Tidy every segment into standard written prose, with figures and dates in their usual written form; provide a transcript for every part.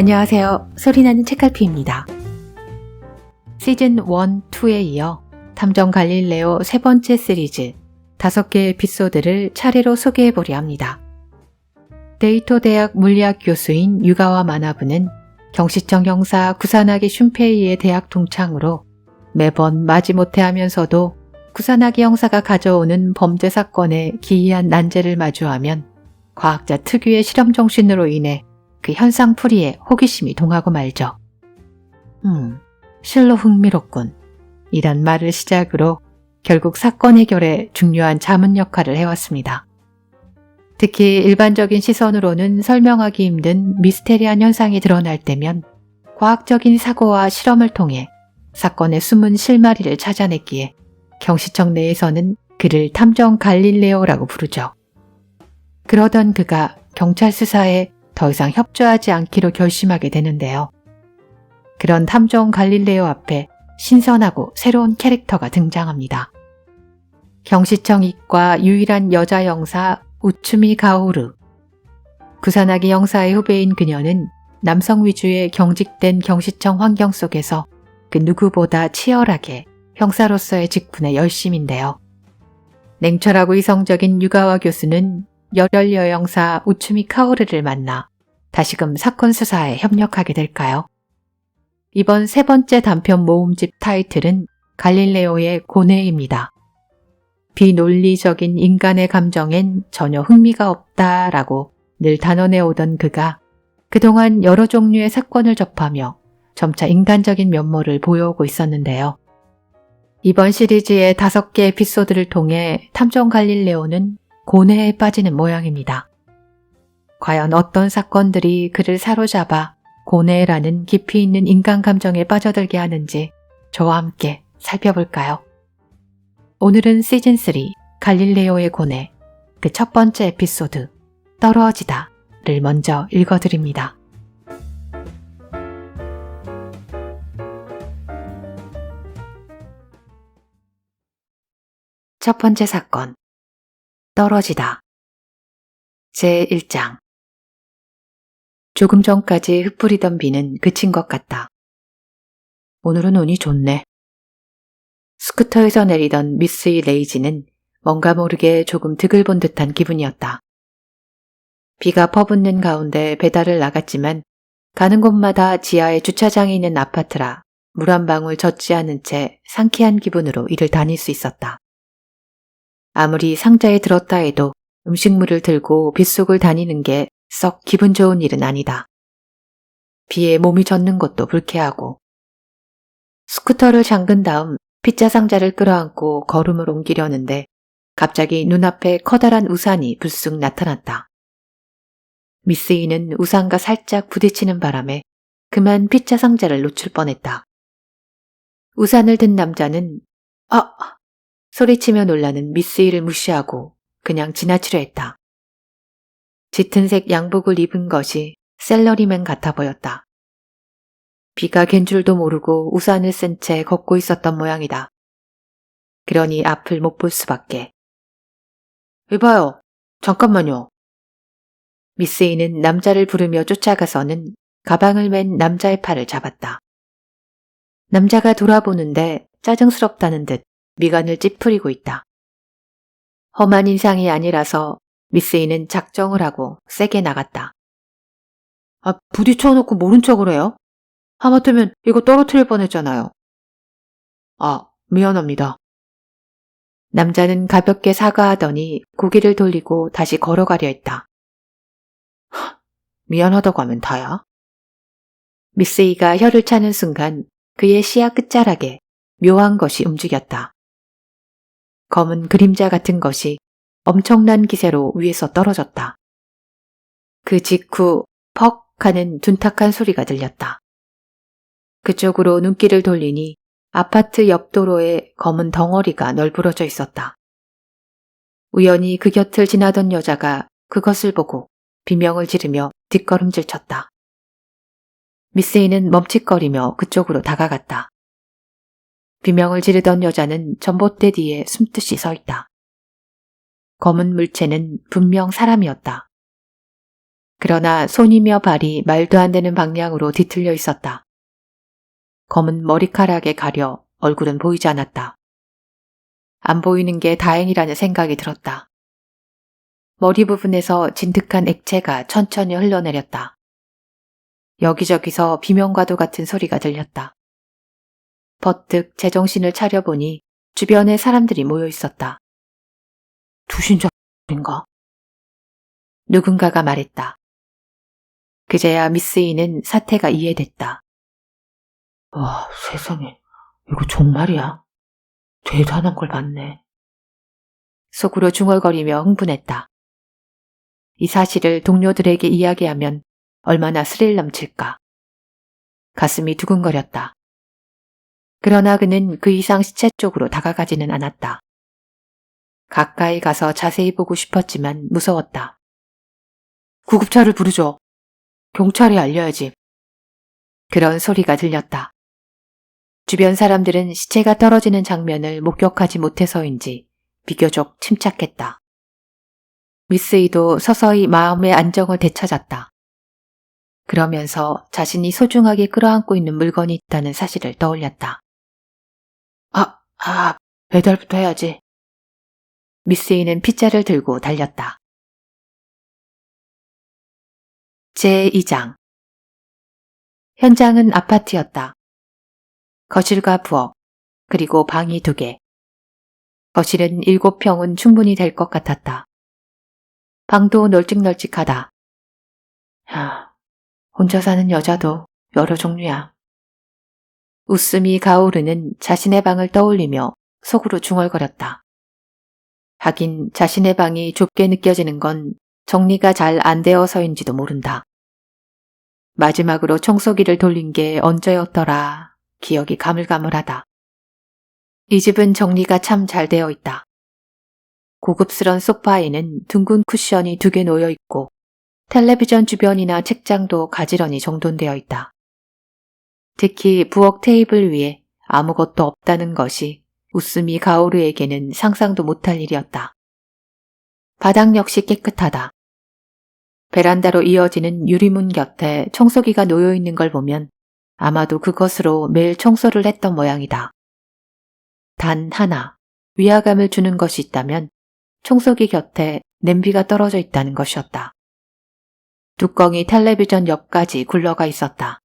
안녕하세요. 소리나는 책갈피입니다. 시즌 1, 2에 이어 탐정 갈릴레오 세 번째 시리즈 5개의 에피소드를 차례로 소개해보려 합니다. 데이토 대학 물리학 교수인 유가와 마나부는 경시청 형사 구사나기 슌페이의 대학 동창으로 매번 마지못해 하면서도 구사나기 형사가 가져오는 범죄 사건에 기이한 난제를 마주하면 과학자 특유의 실험 정신으로 인해 그 현상풀이에 호기심이 동하고 말죠. 실로 흥미롭군. 이란 말을 시작으로 결국 사건 해결에 중요한 자문 역할을 해왔습니다. 특히 일반적인 시선으로는 설명하기 힘든 미스테리한 현상이 드러날 때면 과학적인 사고와 실험을 통해 사건의 숨은 실마리를 찾아냈기에 경시청 내에서는 그를 탐정 갈릴레오라고 부르죠. 그러던 그가 경찰 수사에 더 이상 협조하지 않기로 결심하게 되는데요. 그런 탐정 갈릴레오 앞에 신선하고 새로운 캐릭터가 등장합니다. 경시청 이과 유일한 여자 형사 우츠미 가오루. 구사나기 형사의 후배인 그녀는 남성 위주의 경직된 경시청 환경 속에서 그 누구보다 치열하게 형사로서의 직분에 열심인데요. 냉철하고 이성적인 유가와 교수는 열혈 여형사 우츠미 카오르를 만나 다시금 사건 수사에 협력하게 될까요? 이번 세 번째 단편 모음집 타이틀은 갈릴레오의 고뇌입니다. 비논리적인 인간의 감정엔 전혀 흥미가 없다라고 늘 단언해오던 그가 그동안 여러 종류의 사건을 접하며 점차 인간적인 면모를 보여오고 있었는데요. 이번 시리즈의 5개 에피소드를 통해 탐정 갈릴레오는 고뇌에 빠지는 모양입니다. 과연 어떤 사건들이 그를 사로잡아 고뇌라는 깊이 있는 인간 감정에 빠져들게 하는지 저와 함께 살펴볼까요? 오늘은 시즌3 갈릴레오의 고뇌 그 첫 번째 에피소드 떨어지다를 먼저 읽어드립니다. 첫 번째 사건 떨어지다 제1장 조금 전까지 흩뿌리던 비는 그친 것 같다. 오늘은 운이 좋네. 스쿠터에서 내리던 미스이 레이지는 뭔가 모르게 조금 득을 본 듯한 기분이었다. 비가 퍼붓는 가운데 배달을 나갔지만 가는 곳마다 지하에 주차장이 있는 아파트라 물 한 방울 젖지 않은 채 상쾌한 기분으로 일을 다닐 수 있었다. 아무리 상자에 들었다 해도 음식물을 들고 빗속을 다니는 게 썩 기분 좋은 일은 아니다. 비에 몸이 젖는 것도 불쾌하고. 스쿠터를 잠근 다음 피자 상자를 끌어안고 걸음을 옮기려는데 갑자기 눈앞에 커다란 우산이 불쑥 나타났다. 미스이는 우산과 살짝 부딪히는 바람에 그만 피자 상자를 놓칠 뻔했다. 우산을 든 남자는 아! 소리치며 놀라는 미스이를 무시하고 그냥 지나치려 했다. 짙은색 양복을 입은 것이 셀러리맨 같아 보였다. 비가 갠 줄도 모르고 우산을 쓴 채 걷고 있었던 모양이다. 그러니 앞을 못 볼 수밖에. 이봐요. 잠깐만요. 미스이는 남자를 부르며 쫓아가서는 가방을 맨 남자의 팔을 잡았다. 남자가 돌아보는데 짜증스럽다는 듯 미간을 찌푸리고 있다. 험한 인상이 아니라서 미스이는 작정을 하고 세게 나갔다. 부딪혀놓고 모른 척을 해요? 하마터면 이거 떨어뜨릴 뻔했잖아요. 미안합니다. 남자는 가볍게 사과하더니 고개를 돌리고 다시 걸어가려 했다. 미안하다고 하면 다야? 미스이가 혀를 차는 순간 그의 시야 끝자락에 묘한 것이 움직였다. 검은 그림자 같은 것이 엄청난 기세로 위에서 떨어졌다. 그 직후 퍽 하는 둔탁한 소리가 들렸다. 그쪽으로 눈길을 돌리니 아파트 옆 도로에 검은 덩어리가 널브러져 있었다. 우연히 그 곁을 지나던 여자가 그것을 보고 비명을 지르며 뒷걸음질 쳤다. 미스이는 멈칫거리며 그쪽으로 다가갔다. 비명을 지르던 여자는 전봇대 뒤에 숨듯이 서 있다. 검은 물체는 분명 사람이었다. 그러나 손이며 발이 말도 안 되는 방향으로 뒤틀려 있었다. 검은 머리카락에 가려 얼굴은 보이지 않았다. 안 보이는 게 다행이라는 생각이 들었다. 머리 부분에서 진득한 액체가 천천히 흘러내렸다. 여기저기서 비명과도 같은 소리가 들렸다. 버뜩 제정신을 차려보니 주변에 사람들이 모여 있었다. 두신자인가? 누군가가 말했다. 그제야 미스이는 사태가 이해됐다. 와, 세상에. 이거 정말이야? 대단한 걸 봤네. 속으로 중얼거리며 흥분했다. 이 사실을 동료들에게 이야기하면 얼마나 스릴 넘칠까. 가슴이 두근거렸다. 그러나 그는 그 이상 시체 쪽으로 다가가지는 않았다. 가까이 가서 자세히 보고 싶었지만 무서웠다. 구급차를 부르죠. 경찰에 알려야지. 그런 소리가 들렸다. 주변 사람들은 시체가 떨어지는 장면을 목격하지 못해서인지 비교적 침착했다. 미스이도 서서히 마음의 안정을 되찾았다. 그러면서 자신이 소중하게 끌어안고 있는 물건이 있다는 사실을 떠올렸다. 배달부터 해야지. 미스이는 피자를 들고 달렸다. 제2장. 현장은 아파트였다. 거실과 부엌, 그리고 방이 2개. 거실은 7평은 충분히 될 것 같았다. 방도 널찍널찍하다. 혼자 사는 여자도 여러 종류야. 웃음이 가오르는 자신의 방을 떠올리며 속으로 중얼거렸다. 하긴 자신의 방이 좁게 느껴지는 건 정리가 잘 안 되어서인지도 모른다. 마지막으로 청소기를 돌린 게 언제였더라. 기억이 가물가물하다. 이 집은 정리가 참 잘 되어 있다. 고급스런 소파에는 둥근 쿠션이 2개 놓여 있고 텔레비전 주변이나 책장도 가지런히 정돈되어 있다. 특히 부엌 테이블 위에 아무것도 없다는 것이 우스미 가오르에게는 상상도 못할 일이었다. 바닥 역시 깨끗하다. 베란다로 이어지는 유리문 곁에 청소기가 놓여 있는 걸 보면 아마도 그것으로 매일 청소를 했던 모양이다. 단 하나, 위화감을 주는 것이 있다면 청소기 곁에 냄비가 떨어져 있다는 것이었다. 뚜껑이 텔레비전 옆까지 굴러가 있었다.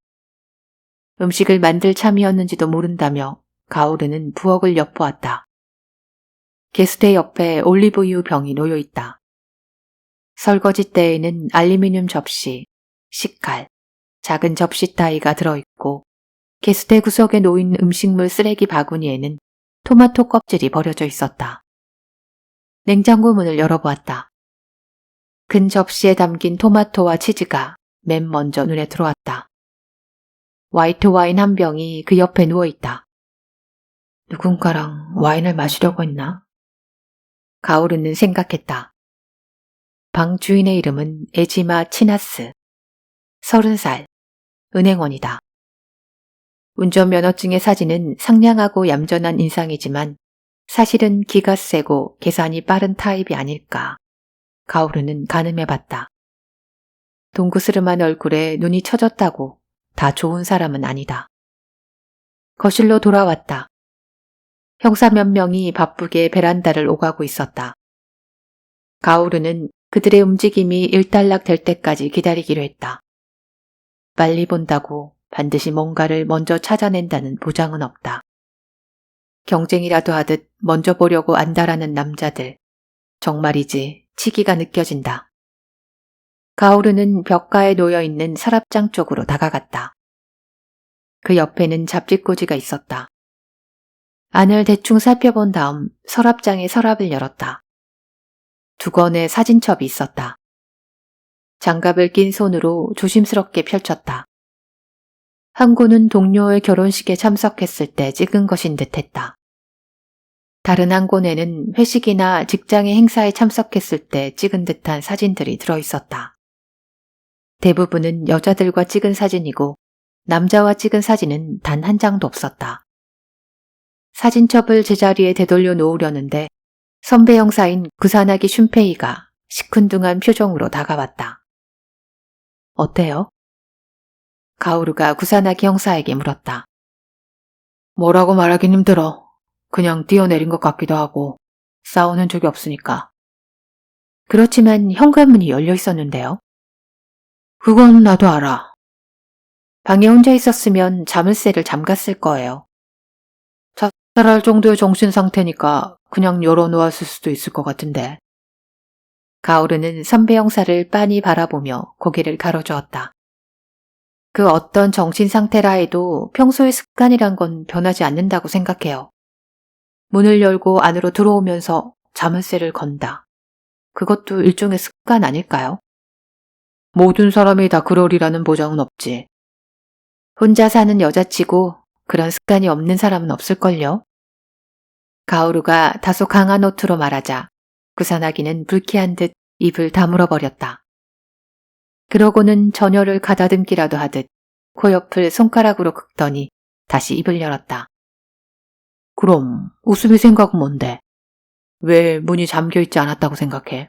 음식을 만들 참이었는지도 모른다며 가오르는 부엌을 엿보았다. 게스트 옆에 올리브유 병이 놓여 있다. 설거지대에는 알루미늄 접시, 식칼, 작은 접시 따위가 들어있고 게스트 구석에 놓인 음식물 쓰레기 바구니에는 토마토 껍질이 버려져 있었다. 냉장고 문을 열어보았다. 큰 접시에 담긴 토마토와 치즈가 맨 먼저 눈에 들어왔다. 화이트 와인 한 병이 그 옆에 누워있다. 누군가랑 와인을 마시려고 했나? 가오르는 생각했다. 방 주인의 이름은 에지마 치나스. 30살. 은행원이다. 운전면허증의 사진은 상냥하고 얌전한 인상이지만 사실은 기가 세고 계산이 빠른 타입이 아닐까. 가오르는 가늠해봤다. 동그스름한 얼굴에 눈이 처졌다고 다 좋은 사람은 아니다. 거실로 돌아왔다. 형사 몇 명이 바쁘게 베란다를 오가고 있었다. 가오르는 그들의 움직임이 일단락 될 때까지 기다리기로 했다. 빨리 본다고 반드시 뭔가를 먼저 찾아낸다는 보장은 없다. 경쟁이라도 하듯 먼저 보려고 안다라는 남자들. 정말이지 치기가 느껴진다. 가오르는 벽가에 놓여있는 서랍장 쪽으로 다가갔다. 그 옆에는 잡지꽂이가 있었다. 안을 대충 살펴본 다음 서랍장의 서랍을 열었다. 2권의 사진첩이 있었다. 장갑을 낀 손으로 조심스럽게 펼쳤다. 한 권은 동료의 결혼식에 참석했을 때 찍은 것인 듯했다. 다른 한 권에는 회식이나 직장의 행사에 참석했을 때 찍은 듯한 사진들이 들어있었다. 대부분은 여자들과 찍은 사진이고 남자와 찍은 사진은 단 한 장도 없었다. 사진첩을 제자리에 되돌려 놓으려는데 선배 형사인 구사나기 슌페이가 시큰둥한 표정으로 다가왔다. 어때요? 가오루가 구사나기 형사에게 물었다. 뭐라고 말하긴 힘들어. 그냥 뛰어내린 것 같기도 하고 싸우는 적이 없으니까. 그렇지만 현관문이 열려 있었는데요. 그건 나도 알아. 방에 혼자 있었으면 자물쇠를 잠갔을 거예요. 자살할 정도의 정신 상태니까 그냥 열어놓았을 수도 있을 것 같은데. 가오르는 선배 형사를 빤히 바라보며 고개를 가로저었다. 그 어떤 정신 상태라 해도 평소의 습관이란 건 변하지 않는다고 생각해요. 문을 열고 안으로 들어오면서 자물쇠를 건다. 그것도 일종의 습관 아닐까요? 모든 사람이 다 그러리라는 보장은 없지. 혼자 사는 여자치고 그런 습관이 없는 사람은 없을걸요? 가오루가 다소 강한 어투로 말하자 구사나기는 불쾌한 듯 입을 다물어 버렸다. 그러고는 전혀를 가다듬기라도 하듯 코 옆을 손가락으로 긁더니 다시 입을 열었다. 그럼 우수비 생각은 뭔데? 왜 문이 잠겨있지 않았다고 생각해?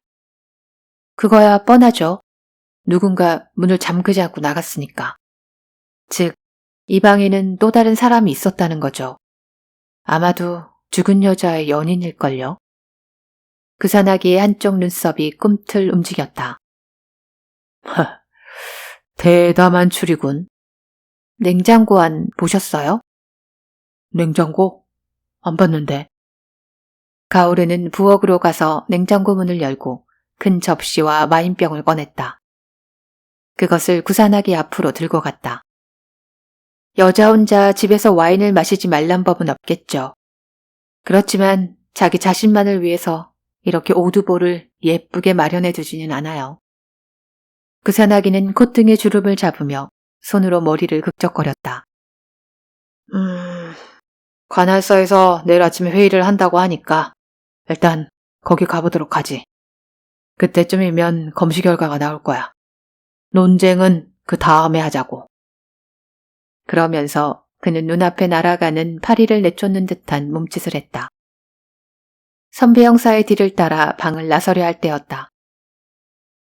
그거야 뻔하죠. 누군가 문을 잠그지 않고 나갔으니까. 즉, 이 방에는 또 다른 사람이 있었다는 거죠. 아마도 죽은 여자의 연인일걸요. 구사나기의 한쪽 눈썹이 꿈틀 움직였다. 대담한 추리군. 냉장고 안 보셨어요? 냉장고? 안 봤는데. 가오르는 부엌으로 가서 냉장고 문을 열고 큰 접시와 와인병을 꺼냈다. 그것을 구사나기 앞으로 들고 갔다. 여자 혼자 집에서 와인을 마시지 말란 법은 없겠죠. 그렇지만 자기 자신만을 위해서 이렇게 오두보를 예쁘게 마련해 두지는 않아요. 구사나기는 콧등에 주름을 잡으며 손으로 머리를 극적거렸다. 관할사에서 내일 아침에 회의를 한다고 하니까 일단 거기 가보도록 하지. 그때쯤이면 검시 결과가 나올 거야. 논쟁은 그 다음에 하자고. 그러면서 그는 눈앞에 날아가는 파리를 내쫓는 듯한 몸짓을 했다. 선배 형사의 뒤를 따라 방을 나서려 할 때였다.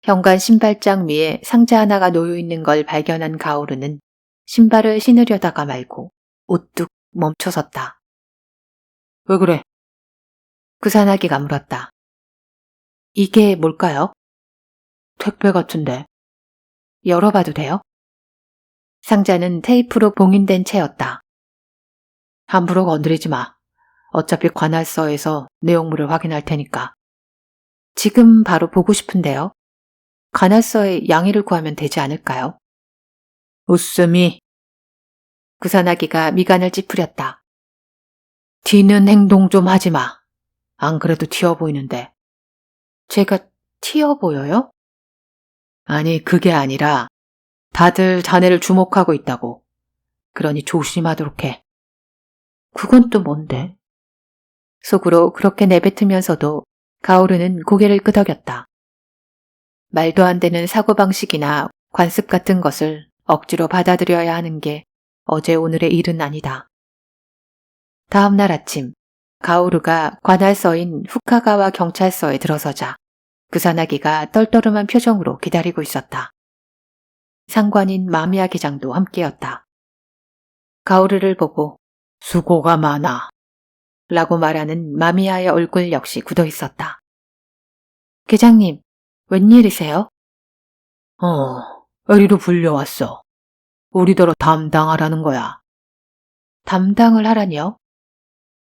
현관 신발장 위에 상자 하나가 놓여 있는 걸 발견한 가오르는 신발을 신으려다가 말고 우뚝 멈춰섰다. 왜 그래? 구사나기가 물었다. 이게 뭘까요? 택배 같은데. 열어봐도 돼요? 상자는 테이프로 봉인된 채였다. 함부로 건드리지 마. 어차피 관할서에서 내용물을 확인할 테니까. 지금 바로 보고 싶은데요. 관할서에 양해를 구하면 되지 않을까요? 웃음이. 구사나기가 미간을 찌푸렸다. 튀는 행동 좀 하지 마. 안 그래도 튀어 보이는데. 제가 튀어 보여요? 아니, 그게 아니라 다들 자네를 주목하고 있다고. 그러니 조심하도록 해. 그건 또 뭔데? 속으로 그렇게 내뱉으면서도 가오르는 고개를 끄덕였다. 말도 안 되는 사고방식이나 관습 같은 것을 억지로 받아들여야 하는 게 어제 오늘의 일은 아니다. 다음 날 아침, 가오루가 관할서인 후카가와 경찰서에 들어서자 구사나기가 떨떠름한 표정으로 기다리고 있었다. 상관인 마미야 계장도 함께였다. 가오루를 보고 수고가 많아 라고 말하는 마미야의 얼굴 역시 굳어 있었다. 계장님, 웬일이세요? 여리로 불려왔어. 우리더러 담당하라는 거야. 담당을 하라니요?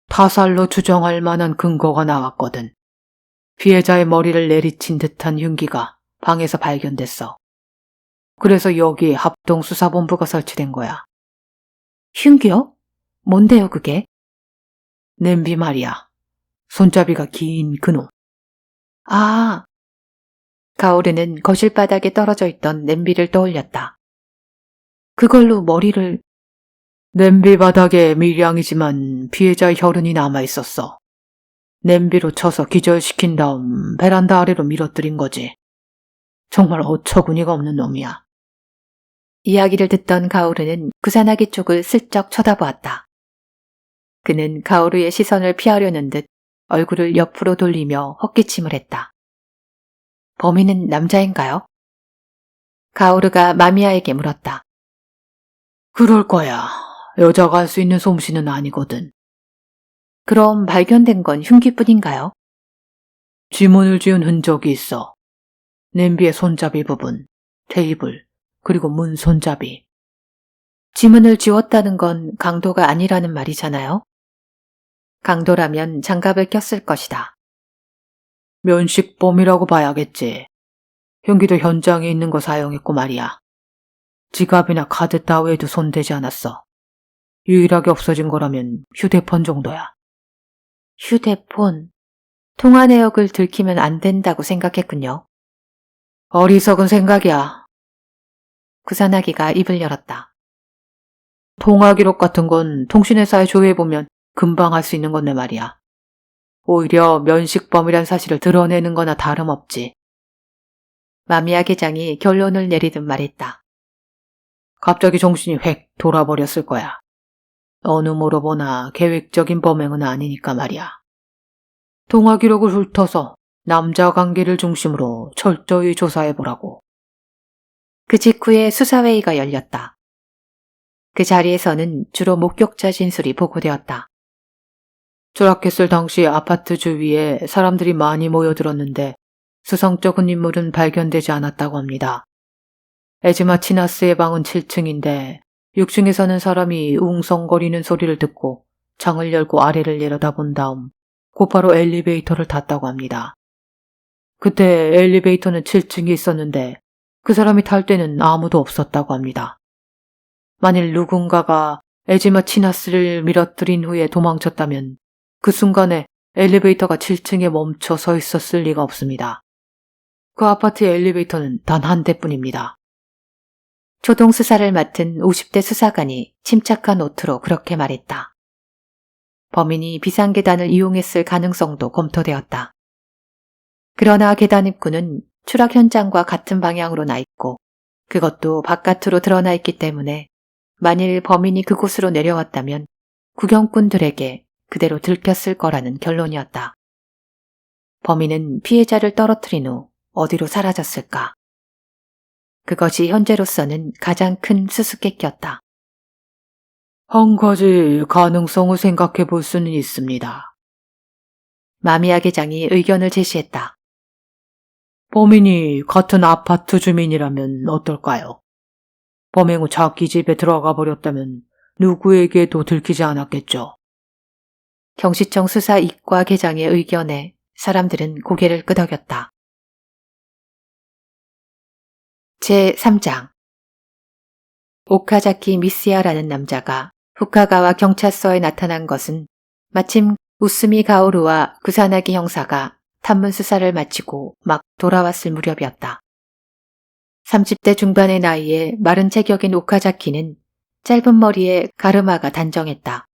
타살로 추정할 만한 근거가 나왔거든. 피해자의 머리를 내리친 듯한 흉기가 방에서 발견됐어. 그래서 여기에 합동수사본부가 설치된 거야. 흉기요? 뭔데요 그게? 냄비 말이야. 손잡이가 긴 그놈. 아, 가오르는 거실 바닥에 떨어져 있던 냄비를 떠올렸다. 그걸로 머리를... 냄비 바닥에 밀양이지만 피해자의 혈흔이 남아있었어. 냄비로 쳐서 기절시킨 다음 베란다 아래로 밀어뜨린 거지. 정말 어처구니가 없는 놈이야. 이야기를 듣던 가오르는 구사나기 쪽을 슬쩍 쳐다보았다. 그는 가오르의 시선을 피하려는 듯 얼굴을 옆으로 돌리며 헛기침을 했다. 범인은 남자인가요? 가오르가 마미아에게 물었다. 그럴 거야. 여자가 할 수 있는 솜씨는 아니거든. 그럼 발견된 건 흉기뿐인가요? 지문을 지은 흔적이 있어. 냄비의 손잡이 부분, 테이블, 그리고 문 손잡이. 지문을 지웠다는 건 강도가 아니라는 말이잖아요? 강도라면 장갑을 꼈을 것이다. 면식범이라고 봐야겠지. 흉기도 현장에 있는 거 사용했고 말이야. 지갑이나 카드 따위에도 손대지 않았어. 유일하게 없어진 거라면 휴대폰 정도야. 휴대폰? 통화 내역을 들키면 안 된다고 생각했군요. 어리석은 생각이야. 구산하기가 입을 열었다. 통화 기록 같은 건 통신회사에 조회해보면 금방 할 수 있는 건데 말이야. 오히려 면식범이란 사실을 드러내는 거나 다름없지. 마미야 계장이 결론을 내리듯 말했다. 갑자기 정신이 획 돌아버렸을 거야. 어느 모로 보나 계획적인 범행은 아니니까 말이야. 통화 기록을 훑어서 남자 관계를 중심으로 철저히 조사해보라고. 그 직후에 수사회의가 열렸다. 그 자리에서는 주로 목격자 진술이 보고되었다. 추락했을 당시 아파트 주위에 사람들이 많이 모여들었는데 수성적인 인물은 발견되지 않았다고 합니다. 에즈마 치나스의 방은 7층인데 6층에서는 사람이 웅성거리는 소리를 듣고 창을 열고 아래를 내려다본 다음 곧바로 엘리베이터를 탔다고 합니다. 그때 엘리베이터는 7층에 있었는데 그 사람이 탈 때는 아무도 없었다고 합니다. 만일 누군가가 에즈마 치나스를 밀어뜨린 후에 도망쳤다면 그 순간에 엘리베이터가 7층에 멈춰 서 있었을 리가 없습니다. 그 아파트의 엘리베이터는 단 한 대뿐입니다. 초동 수사를 맡은 50대 수사관이 침착한 노트로 그렇게 말했다. 범인이 비상계단을 이용했을 가능성도 검토되었다. 그러나 계단 입구는 추락 현장과 같은 방향으로 나 있고 그것도 바깥으로 드러나 있기 때문에 만일 범인이 그곳으로 내려왔다면 구경꾼들에게 그대로 들켰을 거라는 결론이었다. 범인은 피해자를 떨어뜨린 후 어디로 사라졌을까? 그것이 현재로서는 가장 큰 수수께끼였다. 한 가지 가능성을 생각해 볼 수는 있습니다. 마미야 계장이 의견을 제시했다. 범인이 같은 아파트 주민이라면 어떨까요? 범행 후 자기 집에 들어가 버렸다면 누구에게도 들키지 않았겠죠. 경시청 수사 이과 계장의 의견에 사람들은 고개를 끄덕였다. 제3장 오카자키 미스야라는 남자가 후카가와 경찰서에 나타난 것은 마침 우스미 가오루와 구사나기 형사가 탐문 수사를 마치고 막 돌아왔을 무렵이었다. 30대 중반의 나이에 마른 체격인 오카자키는 짧은 머리에 가르마가 단정했다.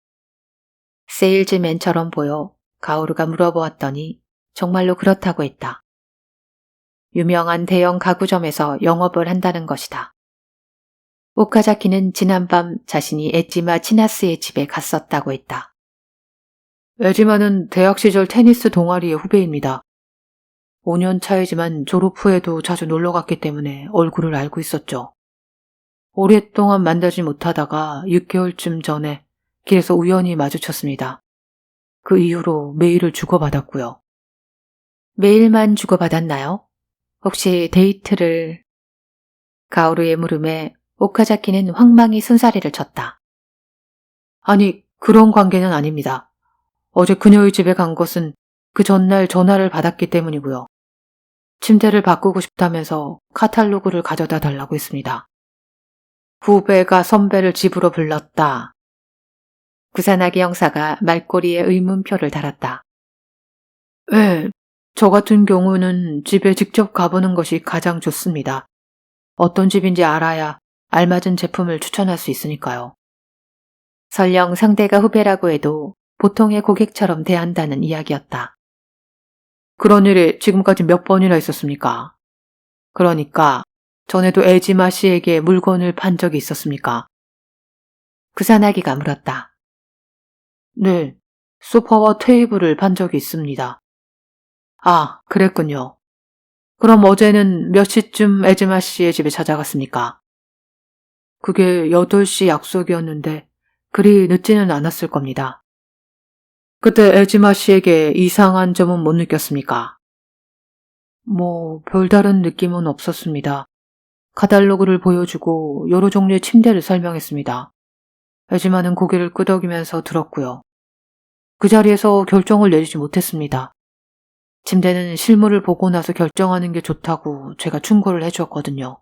세일즈맨처럼 보여 가오루가 물어보았더니 정말로 그렇다고 했다. 유명한 대형 가구점에서 영업을 한다는 것이다. 오카자키는 지난밤 자신이 에지마 치나스의 집에 갔었다고 했다. 에지마는 대학 시절 테니스 동아리의 후배입니다. 5년 차이지만 졸업 후에도 자주 놀러 갔기 때문에 얼굴을 알고 있었죠. 오랫동안 만나지 못하다가 6개월쯤 전에 길에서 우연히 마주쳤습니다. 그 이후로 메일을 주고받았고요. 메일만 주고받았나요? 혹시 데이트를... 가오루의 물음에 오카자키는 황망히 손사래를 쳤다. 아니, 그런 관계는 아닙니다. 어제 그녀의 집에 간 것은 그 전날 전화를 받았기 때문이고요. 침대를 바꾸고 싶다면서 카탈로그를 가져다 달라고 했습니다. 후배가 선배를 집으로 불렀다. 구사나기 형사가 말꼬리에 의문표를 달았다. 네, 저 같은 경우는 집에 직접 가보는 것이 가장 좋습니다. 어떤 집인지 알아야 알맞은 제품을 추천할 수 있으니까요. 설령 상대가 후배라고 해도 보통의 고객처럼 대한다는 이야기였다. 그런 일이 지금까지 몇 번이나 있었습니까? 그러니까 전에도 에지마 씨에게 물건을 판 적이 있었습니까? 구사나기가 물었다. 네, 소파와 테이블을 판 적이 있습니다. 아, 그랬군요. 그럼 어제는 몇 시쯤 에즈마 씨의 집에 찾아갔습니까? 그게 8시 약속이었는데 그리 늦지는 않았을 겁니다. 그때 에즈마 씨에게 이상한 점은 못 느꼈습니까? 별다른 느낌은 없었습니다. 카탈로그를 보여주고 여러 종류의 침대를 설명했습니다. 에즈마는 고개를 끄덕이면서 들었고요. 그 자리에서 결정을 내리지 못했습니다. 침대는 실물을 보고 나서 결정하는 게 좋다고 제가 충고를 해주었거든요.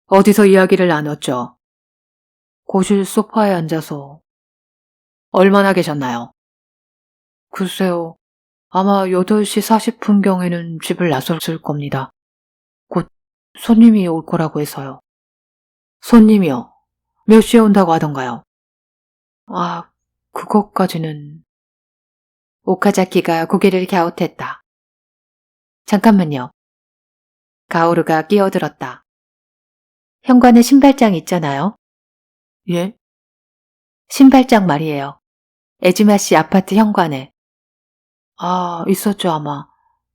어디서 이야기를 나눴죠? 거실 소파에 앉아서. 얼마나 계셨나요? 글쎄요. 아마 8시 40분경에는 집을 나섰을 겁니다. 곧 손님이 올 거라고 해서요. 손님이요? 몇 시에 온다고 하던가요? 그것까지는... 오카자키가 고개를 갸웃했다. 잠깐만요. 가오루가 끼어들었다. 현관에 신발장 있잖아요. 예? 신발장 말이에요. 에즈마 씨 아파트 현관에. 있었죠 아마.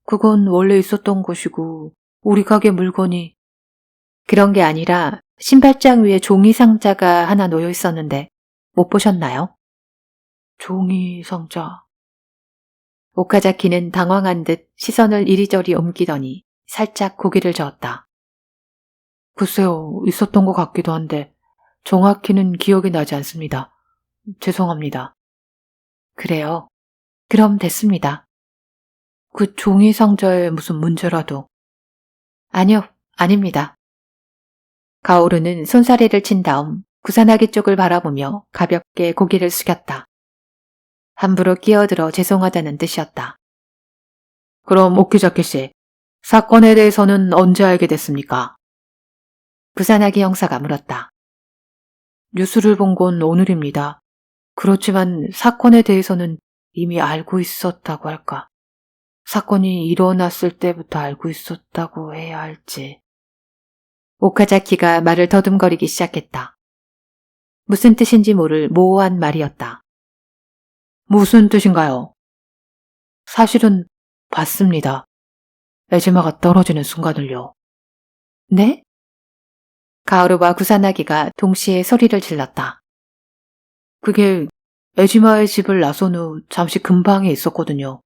그건 원래 있었던 곳이고 우리 가게 물건이... 그런 게 아니라 신발장 위에 종이 상자가 하나 놓여 있었는데 못 보셨나요? 종이 상자... 오카자키는 당황한 듯 시선을 이리저리 옮기더니 살짝 고개를 저었다. 글쎄요, 있었던 것 같기도 한데 정확히는 기억이 나지 않습니다. 죄송합니다. 그래요. 그럼 됐습니다. 그 종이 상자에 무슨 문제라도... 아니요, 아닙니다. 가오루는 손사래를 친 다음 구사나기 쪽을 바라보며 가볍게 고개를 숙였다. 함부로 끼어들어 죄송하다는 뜻이었다. 그럼 오키자키 씨, 사건에 대해서는 언제 알게 됐습니까? 구사나기 형사가 물었다. 뉴스를 본 건 오늘입니다. 그렇지만 사건에 대해서는 이미 알고 있었다고 할까. 사건이 일어났을 때부터 알고 있었다고 해야 할지. 오카자키가 말을 더듬거리기 시작했다. 무슨 뜻인지 모를 모호한 말이었다. 무슨 뜻인가요? 사실은 봤습니다. 에즈마가 떨어지는 순간을요. 네? 가오루와 구사나기가 동시에 소리를 질렀다. 그게 에즈마의 집을 나선 후 잠시 근방에 있었거든요.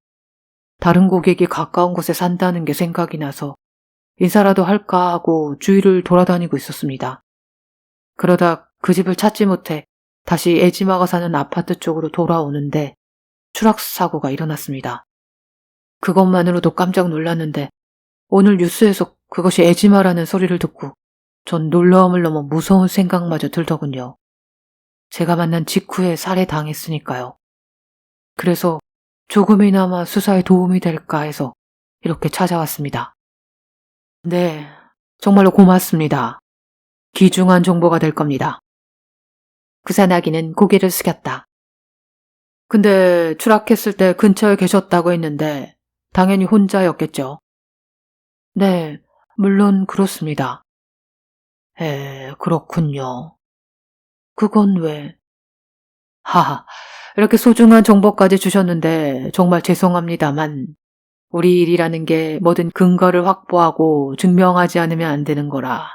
다른 고객이 가까운 곳에 산다는 게 생각이 나서 인사라도 할까 하고 주위를 돌아다니고 있었습니다. 그러다 그 집을 찾지 못해 다시 에지마가 사는 아파트 쪽으로 돌아오는데 추락사고가 일어났습니다. 그것만으로도 깜짝 놀랐는데 오늘 뉴스에서 그것이 에지마라는 소리를 듣고 전 놀라움을 넘어 무서운 생각마저 들더군요. 제가 만난 직후에 살해당했으니까요. 그래서 조금이나마 수사에 도움이 될까 해서 이렇게 찾아왔습니다. 네, 정말로 고맙습니다. 귀중한 정보가 될 겁니다. 구사나기는 고개를 숙였다. 근데 추락했을 때 근처에 계셨다고 했는데 당연히 혼자였겠죠? 네, 물론 그렇습니다. 그렇군요. 그건 왜? 하하, 이렇게 소중한 정보까지 주셨는데 정말 죄송합니다만 우리 일이라는 게 뭐든 근거를 확보하고 증명하지 않으면 안 되는 거라.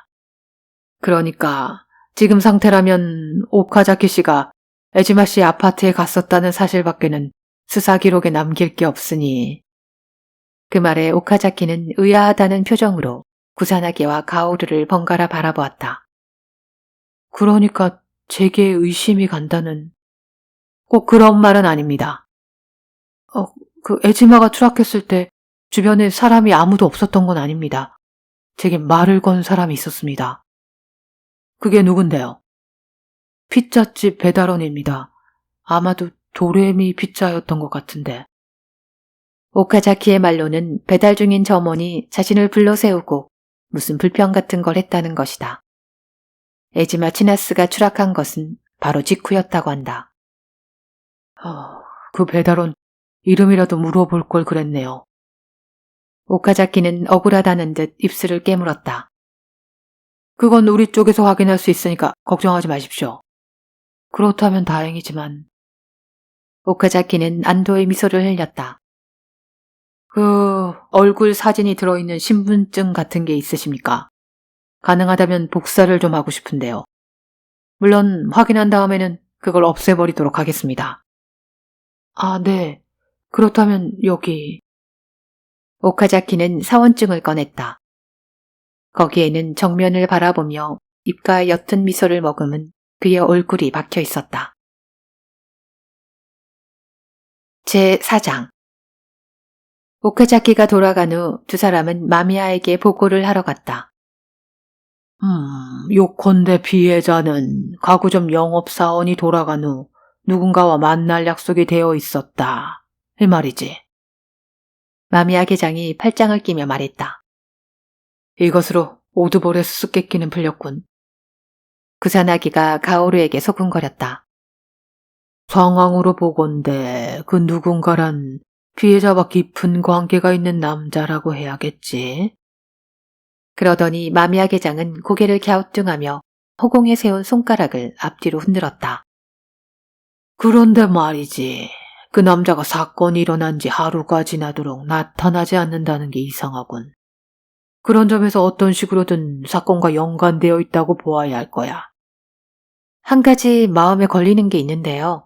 그러니까 지금 상태라면 오카자키 씨가 에지마 씨 아파트에 갔었다는 사실밖에는 수사 기록에 남길 게 없으니. 그 말에 오카자키는 의아하다는 표정으로 구사나기와 가오루를 번갈아 바라보았다. 그러니까 제게 의심이 간다는... 꼭 그런 말은 아닙니다. 그 에지마가 추락했을 때 주변에 사람이 아무도 없었던 건 아닙니다. 제게 말을 건 사람이 있었습니다. 그게 누군데요? 피자집 배달원입니다. 아마도 도레미 피자였던 것 같은데. 오카자키의 말로는 배달 중인 점원이 자신을 불러세우고 무슨 불평 같은 걸 했다는 것이다. 에지마 치나스가 추락한 것은 바로 직후였다고 한다. 그 배달원 이름이라도 물어볼 걸 그랬네요. 오카자키는 억울하다는 듯 입술을 깨물었다. 그건 우리 쪽에서 확인할 수 있으니까 걱정하지 마십시오. 그렇다면 다행이지만... 오카자키는 안도의 미소를 흘렸다. 얼굴 사진이 들어있는 신분증 같은 게 있으십니까? 가능하다면 복사를 좀 하고 싶은데요. 물론 확인한 다음에는 그걸 없애버리도록 하겠습니다. 아, 네. 그렇다면 여기. 오카자키는 사원증을 꺼냈다. 거기에는 정면을 바라보며 입가에 옅은 미소를 머금은 그의 얼굴이 박혀 있었다. 제4장. 오카자키가 돌아간 후 두 사람은 마미야에게 보고를 하러 갔다. 요컨대 피해자는 가구점 영업사원이 돌아간 후 누군가와 만날 약속이 되어 있었다. 이 말이지. 마미야 계장이 팔짱을 끼며 말했다. 이것으로 오드볼의 수수께끼는 풀렸군. 구사나기가 가오루에게 소근거렸다. 상황으로 보건대 그 누군가란 피해자와 깊은 관계가 있는 남자라고 해야겠지. 그러더니 마미야 계장은 고개를 갸우뚱하며 허공에 세운 손가락을 앞뒤로 흔들었다. 그런데 말이지, 그 남자가 사건이 일어난 지 하루가 지나도록 나타나지 않는다는 게 이상하군. 그런 점에서 어떤 식으로든 사건과 연관되어 있다고 보아야 할 거야. 한 가지 마음에 걸리는 게 있는데요.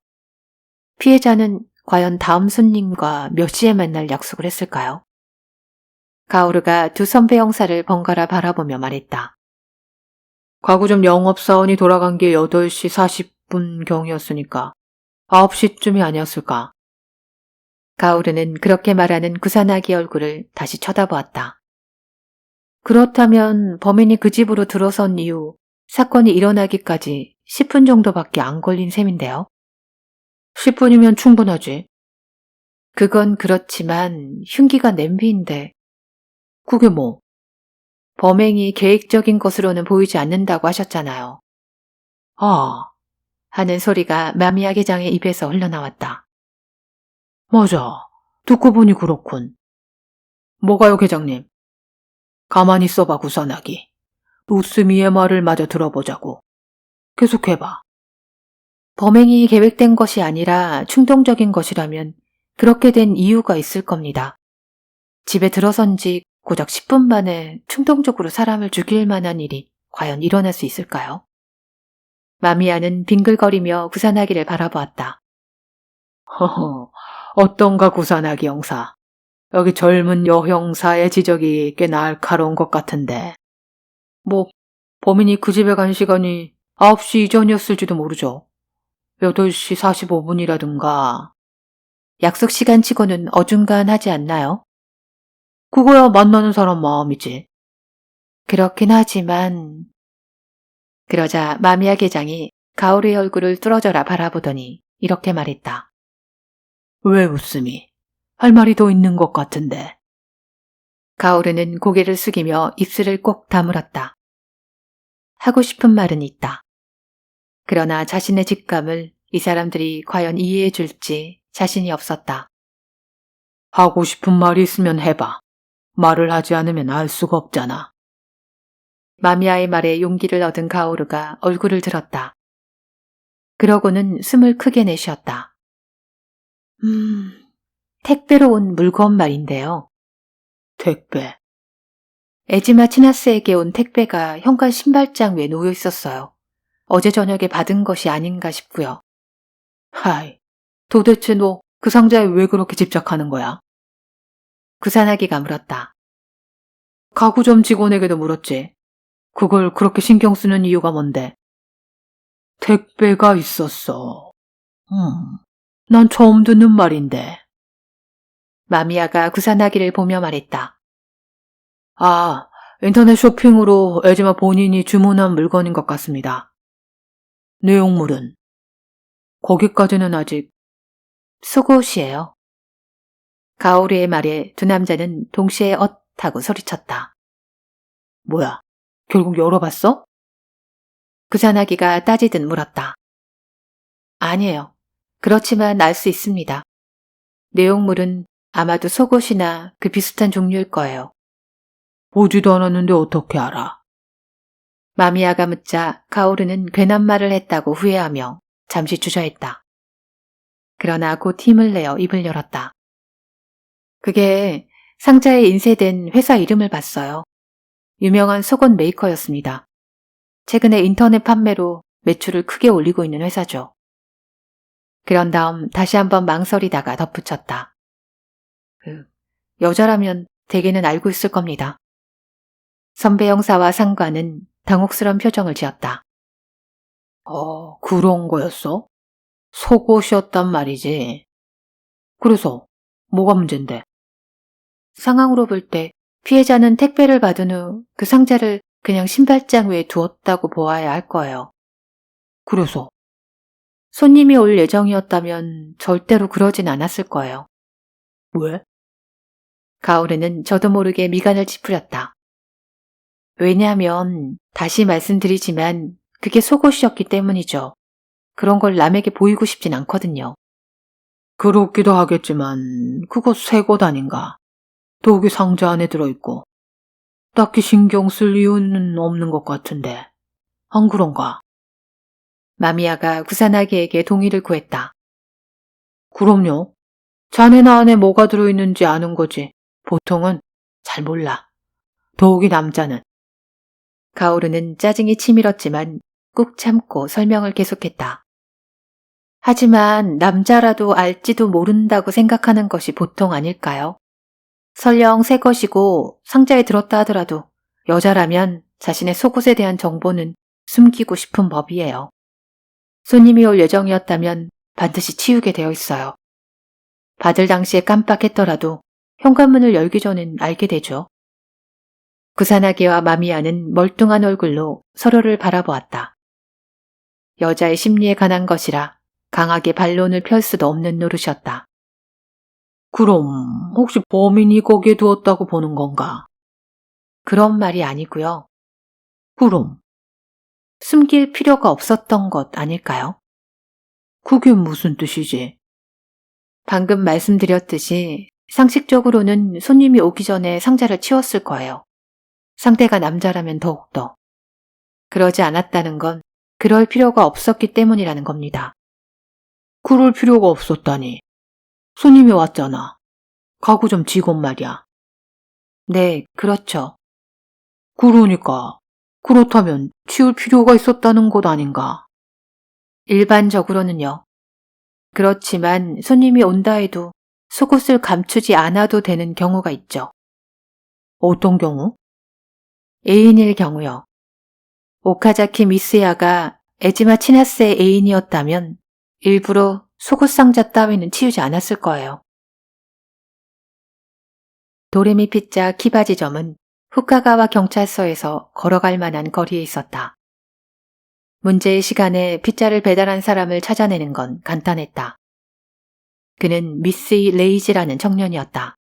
피해자는 과연 다음 손님과 몇 시에 만날 약속을 했을까요? 가오르가 두 선배 형사를 번갈아 바라보며 말했다. 가구점 영업사원이 돌아간 게 8시 40분경이었으니까 9시쯤이 아니었을까? 가오르는 그렇게 말하는 구사나기 얼굴을 다시 쳐다보았다. 그렇다면 범인이 그 집으로 들어선 이후 사건이 일어나기까지 10분 정도밖에 안 걸린 셈인데요. 10분이면 충분하지. 그건 그렇지만 흉기가 냄비인데 그게 뭐? 범행이 계획적인 것으로는 보이지 않는다고 하셨잖아요. 아, 하는 소리가 마미야 계장의 입에서 흘러나왔다. 맞아. 듣고 보니 그렇군. 뭐가요, 계장님? 가만히 있어봐, 구사나기. 루스미의 말을 마저 들어보자고. 계속해봐. 범행이 계획된 것이 아니라 충동적인 것이라면 그렇게 된 이유가 있을 겁니다. 집에 들어선 지 고작 10분 만에 충동적으로 사람을 죽일 만한 일이 과연 일어날 수 있을까요? 마미야는 빙글거리며 구사나기를 바라보았다. 허허, 어떤가 구사나기 형사. 여기 젊은 여형사의 지적이 꽤 날카로운 것 같은데. 범인이 그 집에 간 시간이 9시 이전이었을지도 모르죠. 8시 45분이라든가. 약속 시간치고는 어중간하지 않나요? 그거야 만나는 사람 마음이지. 그렇긴 하지만... 그러자 마미야 계장이 가오르의 얼굴을 뚫어져라 바라보더니 이렇게 말했다. 왜 웃음이? 할 말이 더 있는 것 같은데. 가오르는 고개를 숙이며 입술을 꼭 다물었다. 하고 싶은 말은 있다. 그러나 자신의 직감을 이 사람들이 과연 이해해 줄지 자신이 없었다. 하고 싶은 말이 있으면 해봐. 말을 하지 않으면 알 수가 없잖아. 마미야의 말에 용기를 얻은 가오르가 얼굴을 들었다. 그러고는 숨을 크게 내쉬었다. 택배로 온 물건 말인데요. 택배? 에지마 치나스에게 온 택배가 현관 신발장 위에 놓여 있었어요. 어제 저녁에 받은 것이 아닌가 싶고요. 하이, 도대체 너 그 상자에 왜 그렇게 집착하는 거야? 구사나기가 물었다. 가구점 직원에게도 물었지. 그걸 그렇게 신경 쓰는 이유가 뭔데? 택배가 있었어. 난 처음 듣는 말인데. 마미야가 구사나기를 보며 말했다. 아, 인터넷 쇼핑으로 에지마 본인이 주문한 물건인 것 같습니다. 내용물은? 거기까지는 아직... 속옷이에요. 가오리의 말에 두 남자는 동시에 엇 하고 소리쳤다. 뭐야, 결국 열어봤어? 구사나기가 따지듯 물었다. 아니에요. 그렇지만 알 수 있습니다. 내용물은 아마도 속옷이나 그 비슷한 종류일 거예요. 보지도 않았는데 어떻게 알아? 마미야가 묻자 가오르는 괜한 말을 했다고 후회하며 잠시 주저했다. 그러나 곧 힘을 내어 입을 열었다. 그게 상자에 인쇄된 회사 이름을 봤어요. 유명한 속옷 메이커였습니다. 최근에 인터넷 판매로 매출을 크게 올리고 있는 회사죠. 그런 다음 다시 한번 망설이다가 덧붙였다. 여자라면 대개는 알고 있을 겁니다. 선배 형사와 상관은 당혹스러운 표정을 지었다. 그런 거였어? 속옷이었단 말이지. 그래서 뭐가 문제인데? 상황으로 볼 때 피해자는 택배를 받은 후 그 상자를 그냥 신발장 위에 두었다고 보아야 할 거예요. 그래서? 손님이 올 예정이었다면 절대로 그러진 않았을 거예요. 왜? 가오르는 저도 모르게 미간을 찌푸렸다. 왜냐하면 다시 말씀드리지만 그게 속옷이었기 때문이죠. 그런 걸 남에게 보이고 싶진 않거든요. 그렇기도 하겠지만 그거 새것 아닌가. 독이 상자 안에 들어있고 딱히 신경 쓸 이유는 없는 것 같은데 안 그런가? 마미야가 구사나기에게 동의를 구했다. 그럼요. 자네나 안에 뭐가 들어있는지 아는 거지. 보통은 잘 몰라. 더욱이 남자는. 가오르는 짜증이 치밀었지만 꾹 참고 설명을 계속했다. 하지만 남자라도 알지도 모른다고 생각하는 것이 보통 아닐까요? 설령 새 것이고 상자에 들었다 하더라도 여자라면 자신의 속옷에 대한 정보는 숨기고 싶은 법이에요. 손님이 올 예정이었다면 반드시 치우게 되어 있어요. 받을 당시에 깜빡했더라도 현관문을 열기 전엔 알게 되죠. 구사나기와 마미야는 멀뚱한 얼굴로 서로를 바라보았다. 여자의 심리에 관한 것이라 강하게 반론을 펼 수도 없는 노릇이었다. 그럼 혹시 범인이 거기에 두었다고 보는 건가? 그런 말이 아니고요. 그럼? 숨길 필요가 없었던 것 아닐까요? 그게 무슨 뜻이지? 방금 말씀드렸듯이 상식적으로는 손님이 오기 전에 상자를 치웠을 거예요. 상대가 남자라면 더욱더. 그러지 않았다는 건 그럴 필요가 없었기 때문이라는 겁니다. 그럴 필요가 없었다니. 손님이 왔잖아. 가구점 직원 말이야. 네, 그렇죠. 그러니까 그렇다면 치울 필요가 있었다는 것 아닌가? 일반적으로는요. 그렇지만 손님이 온다 해도 속옷을 감추지 않아도 되는 경우가 있죠. 어떤 경우? 애인일 경우요. 오카자키 미스야가 에지마 치나스의 애인이었다면 일부러 속옷 상자 따위는 치우지 않았을 거예요. 도레미 피자 키바지점은 후카가와 경찰서에서 걸어갈 만한 거리에 있었다. 문제의 시간에 피자를 배달한 사람을 찾아내는 건 간단했다. 그는 미스이 레이지라는 청년이었다.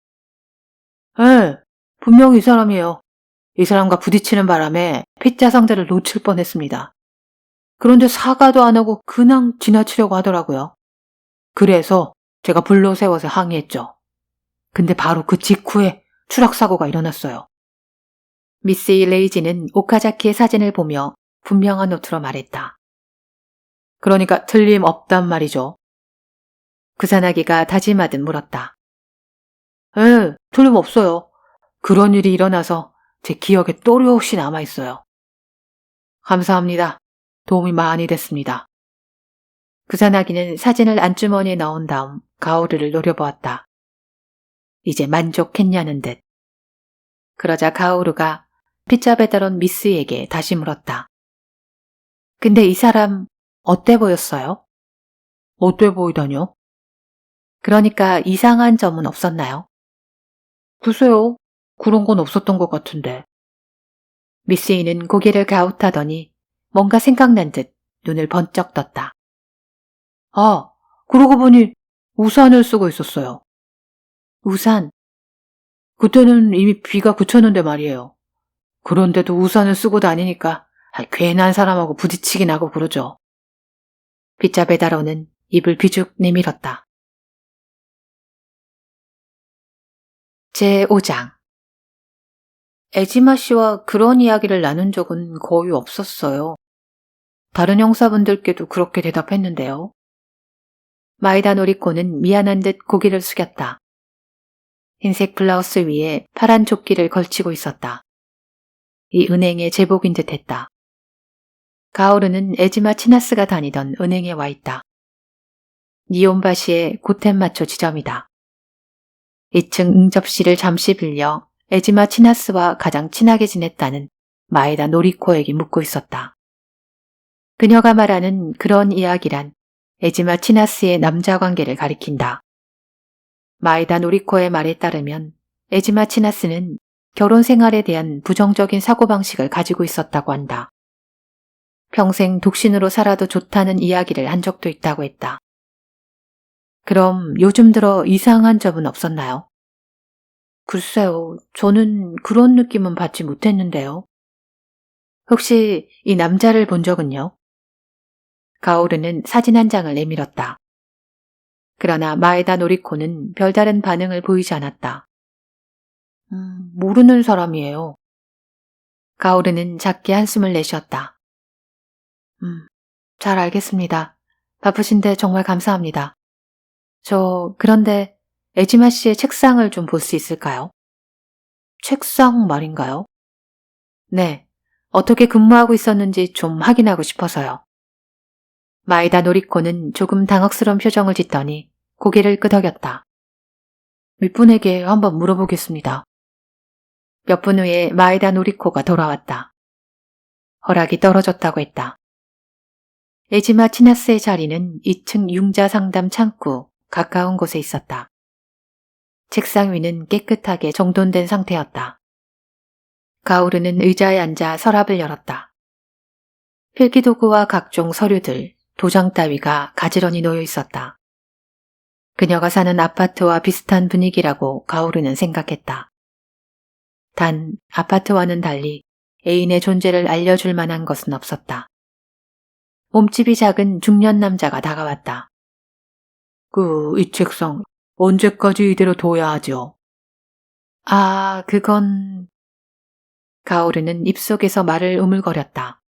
분명히 이 사람이에요. 이 사람과 부딪히는 바람에 피자 상자를 놓칠 뻔했습니다. 그런데 사과도 안 하고 그냥 지나치려고 하더라고요. 그래서 제가 불러 세워서 항의했죠. 근데 바로 그 직후에 추락사고가 일어났어요. 미스이 레이지는 오카자키의 사진을 보며 분명한 노트로 말했다. 그러니까 틀림없단 말이죠. 구사나기가 다짐하듯 물었다. 틀림없어요. 그런 일이 일어나서 제 기억에 또렷이 남아있어요. 감사합니다. 도움이 많이 됐습니다. 구사나기는 사진을 안주머니에 넣은 다음 가오르를 노려보았다. 이제 만족했냐는 듯. 그러자 가오르가 피자 배달원 미스에게 다시 물었다. 근데 이 사람 어때 보였어요? 어때 보이다뇨? 그러니까 이상한 점은 없었나요? 글쎄요. 그런 건 없었던 것 같은데. 미스이는 고개를 갸웃하더니 뭔가 생각난 듯 눈을 번쩍 떴다. 아, 그러고 보니 우산을 쓰고 있었어요. 우산? 그때는 이미 비가 그쳤는데 말이에요. 그런데도 우산을 쓰고 다니니까 괜한 사람하고 부딪히긴 하고 그러죠. 피자 배달원은 입을 비죽 내밀었다. 제5장 에지마 씨와 그런 이야기를 나눈 적은 거의 없었어요. 다른 형사분들께도 그렇게 대답했는데요. 마에다 노리코는 미안한 듯 고개를 숙였다. 흰색 블라우스 위에 파란 조끼를 걸치고 있었다. 이 은행의 제복인 듯 했다. 가오르는 에지마 치나스가 다니던 은행에 와 있다. 니온바시의 고텐마초 지점이다. 2층 응접실을 잠시 빌려 에지마 치나스와 가장 친하게 지냈다는 마에다 노리코에게 묻고 있었다. 그녀가 말하는 그런 이야기란 에지마 치나스의 남자 관계를 가리킨다. 마에다 노리코의 말에 따르면 에지마 치나스는 결혼 생활에 대한 부정적인 사고방식을 가지고 있었다고 한다. 평생 독신으로 살아도 좋다는 이야기를 한 적도 있다고 했다. 그럼 요즘 들어 이상한 점은 없었나요? 글쎄요, 저는 그런 느낌은 받지 못했는데요. 혹시 이 남자를 본 적은요? 가오르는 사진 한 장을 내밀었다. 그러나 마에다 노리코는 별다른 반응을 보이지 않았다. 모르는 사람이에요. 가오르는 작게 한숨을 내쉬었다. 잘 알겠습니다. 바쁘신데 정말 감사합니다. 그런데 에지마 씨의 책상을 좀 볼 수 있을까요? 책상 말인가요? 네. 어떻게 근무하고 있었는지 좀 확인하고 싶어서요. 마에다 노리코는 조금 당혹스러운 표정을 짓더니 고개를 끄덕였다. 윗분에게 한번 물어보겠습니다. 몇 분 후에 마에다 노리코가 돌아왔다. 허락이 떨어졌다고 했다. 에지마 치나스의 자리는 2층 융자 상담 창구 가까운 곳에 있었다. 책상 위는 깨끗하게 정돈된 상태였다. 가오르는 의자에 앉아 서랍을 열었다. 필기도구와 각종 서류들, 도장 따위가 가지런히 놓여 있었다. 그녀가 사는 아파트와 비슷한 분위기라고 가오르는 생각했다. 단 아파트와는 달리 애인의 존재를 알려줄 만한 것은 없었다. 몸집이 작은 중년 남자가 다가왔다. 이 책상 언제까지 이대로 둬야 하죠? 그건... 가오르는 입속에서 말을 우물거렸다.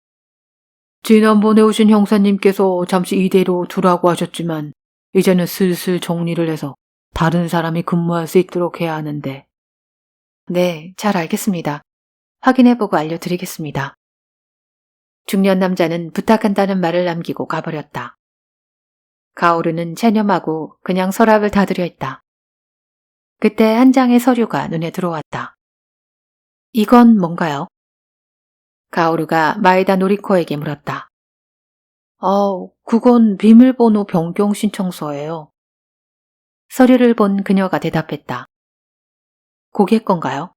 지난번에 오신 형사님께서 잠시 이대로 두라고 하셨지만 이제는 슬슬 정리를 해서 다른 사람이 근무할 수 있도록 해야 하는데. 네, 잘 알겠습니다. 확인해보고 알려드리겠습니다. 중년 남자는 부탁한다는 말을 남기고 가버렸다. 가오르는 체념하고 그냥 서랍을 닫으려 했다. 그때 한 장의 서류가 눈에 들어왔다. 이건 뭔가요? 가오르가 마에다 노리코에게 물었다. 그건 비밀번호 변경 신청서예요. 서류를 본 그녀가 대답했다. 고객 건가요?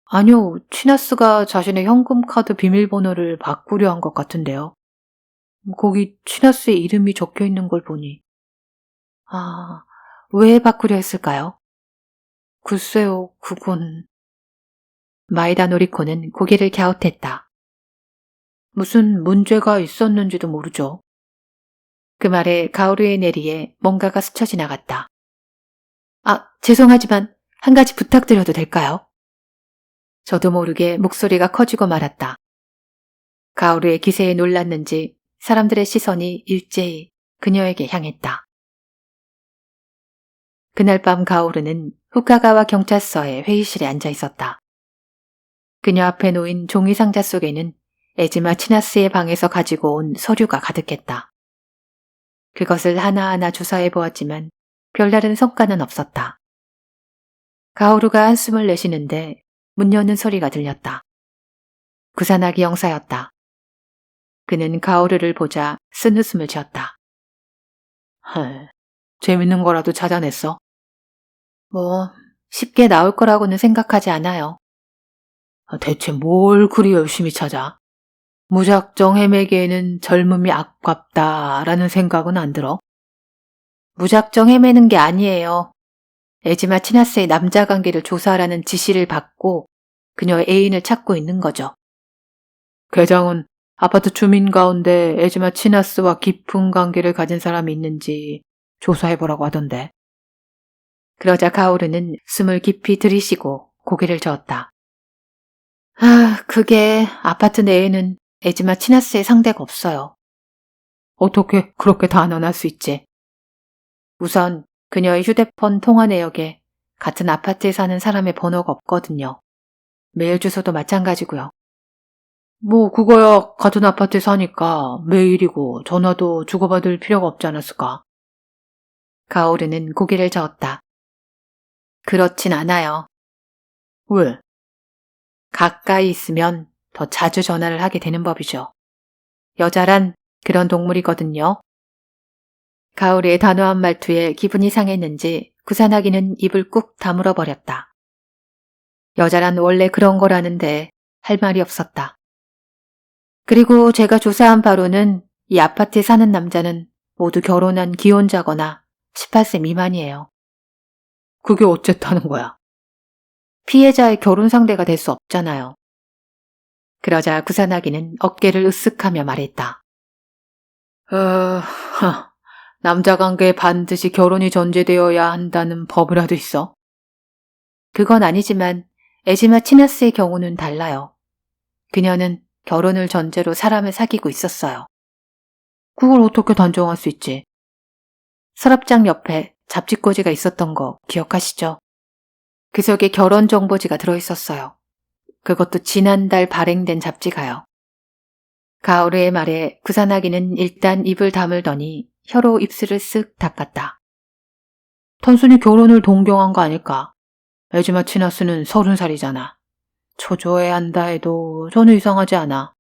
아니요, 치나스가 자신의 현금카드 비밀번호를 바꾸려 한 것 같은데요. 거기 치나스의 이름이 적혀 있는 걸 보니. 왜 바꾸려 했을까요? 글쎄요, 그건... 마에다 노리코는 고개를 갸웃했다. 무슨 문제가 있었는지도 모르죠. 그 말에 가오르의 내리에 뭔가가 스쳐 지나갔다. 죄송하지만 한 가지 부탁드려도 될까요? 저도 모르게 목소리가 커지고 말았다. 가오르의 기세에 놀랐는지 사람들의 시선이 일제히 그녀에게 향했다. 그날 밤 가오르는 후카가와 경찰서의 회의실에 앉아 있었다. 그녀 앞에 놓인 종이 상자 속에는 에지마 치나스의 방에서 가지고 온 서류가 가득했다. 그것을 하나하나 조사해 보았지만 별다른 성과는 없었다. 가오루가 한숨을 내쉬는데 문 여는 소리가 들렸다. 구사나기 형사였다. 그는 가오르를 보자 쓴웃음을 지었다. 재밌는 거라도 찾아냈어? 쉽게 나올 거라고는 생각하지 않아요. 대체 뭘 그리 열심히 찾아? 무작정 헤매기에는 젊음이 아깝다라는 생각은 안 들어? 무작정 헤매는 게 아니에요. 에지마 치나스의 남자 관계를 조사하라는 지시를 받고 그녀의 애인을 찾고 있는 거죠. 계장은 아파트 주민 가운데 에지마 치나스와 깊은 관계를 가진 사람이 있는지 조사해보라고 하던데. 그러자 가오르는 숨을 깊이 들이쉬고 고개를 저었다. 그게 아파트 내에는 에지마 치나스의 상대가 없어요. 어떻게 그렇게 단언할 수 있지? 우선 그녀의 휴대폰 통화 내역에 같은 아파트에 사는 사람의 번호가 없거든요. 메일 주소도 마찬가지고요. 뭐 그거야 같은 아파트에 사니까 메일이고 전화도 주고받을 필요가 없지 않았을까? 가오르는 고개를 저었다. 그렇진 않아요. 왜? 가까이 있으면 더 자주 전화를 하게 되는 법이죠. 여자란 그런 동물이거든요. 가오르의 단호한 말투에 기분이 상했는지 구산하기는 입을 꾹 다물어 버렸다. 여자란 원래 그런 거라는데 할 말이 없었다. 그리고 제가 조사한 바로는 이 아파트에 사는 남자는 모두 결혼한 기혼자거나 18세 미만이에요. 그게 어쨌다는 거야? 피해자의 결혼 상대가 될 수 없잖아요. 그러자 구산하기는 어깨를 으쓱하며 말했다. 남자 관계에 반드시 결혼이 전제되어야 한다는 법이라도 있어? 그건 아니지만 에지마 치나스의 경우는 달라요. 그녀는 결혼을 전제로 사람을 사귀고 있었어요. 그걸 어떻게 단정할 수 있지? 서랍장 옆에 잡지꽂이가 있었던 거 기억하시죠? 그 속에 결혼 정보지가 들어있었어요. 그것도 지난달 발행된 잡지가요. 가오르의 말에 구산하기는 일단 입을 다물더니 혀로 입술을 쓱 닦았다. 단순히 결혼을 동경한 거 아닐까? 에지마 치나스는 30살이잖아. 초조해야 한다 해도 전혀 이상하지 않아.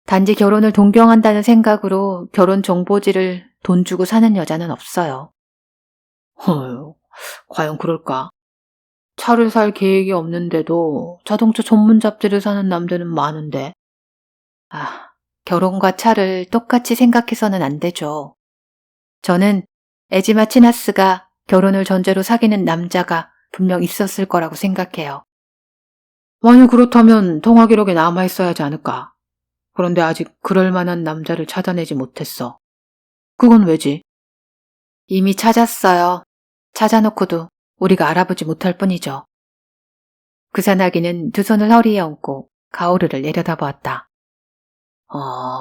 단지 결혼을 동경한다는 생각으로 결혼 정보지를 돈 주고 사는 여자는 없어요. 과연 그럴까? 차를 살 계획이 없는데도 자동차 전문 잡지를 사는 남들은 많은데. 결혼과 차를 똑같이 생각해서는 안 되죠. 저는 에지마 치나스가 결혼을 전제로 사귀는 남자가 분명 있었을 거라고 생각해요. 만약 그렇다면 통화 기록에 남아있어야 하지 않을까? 그런데 아직 그럴 만한 남자를 찾아내지 못했어. 그건 왜지? 이미 찾았어요. 찾아놓고도 우리가 알아보지 못할 뿐이죠. 구산하기는 두 손을 허리에 얹고 가오르를 내려다보았다.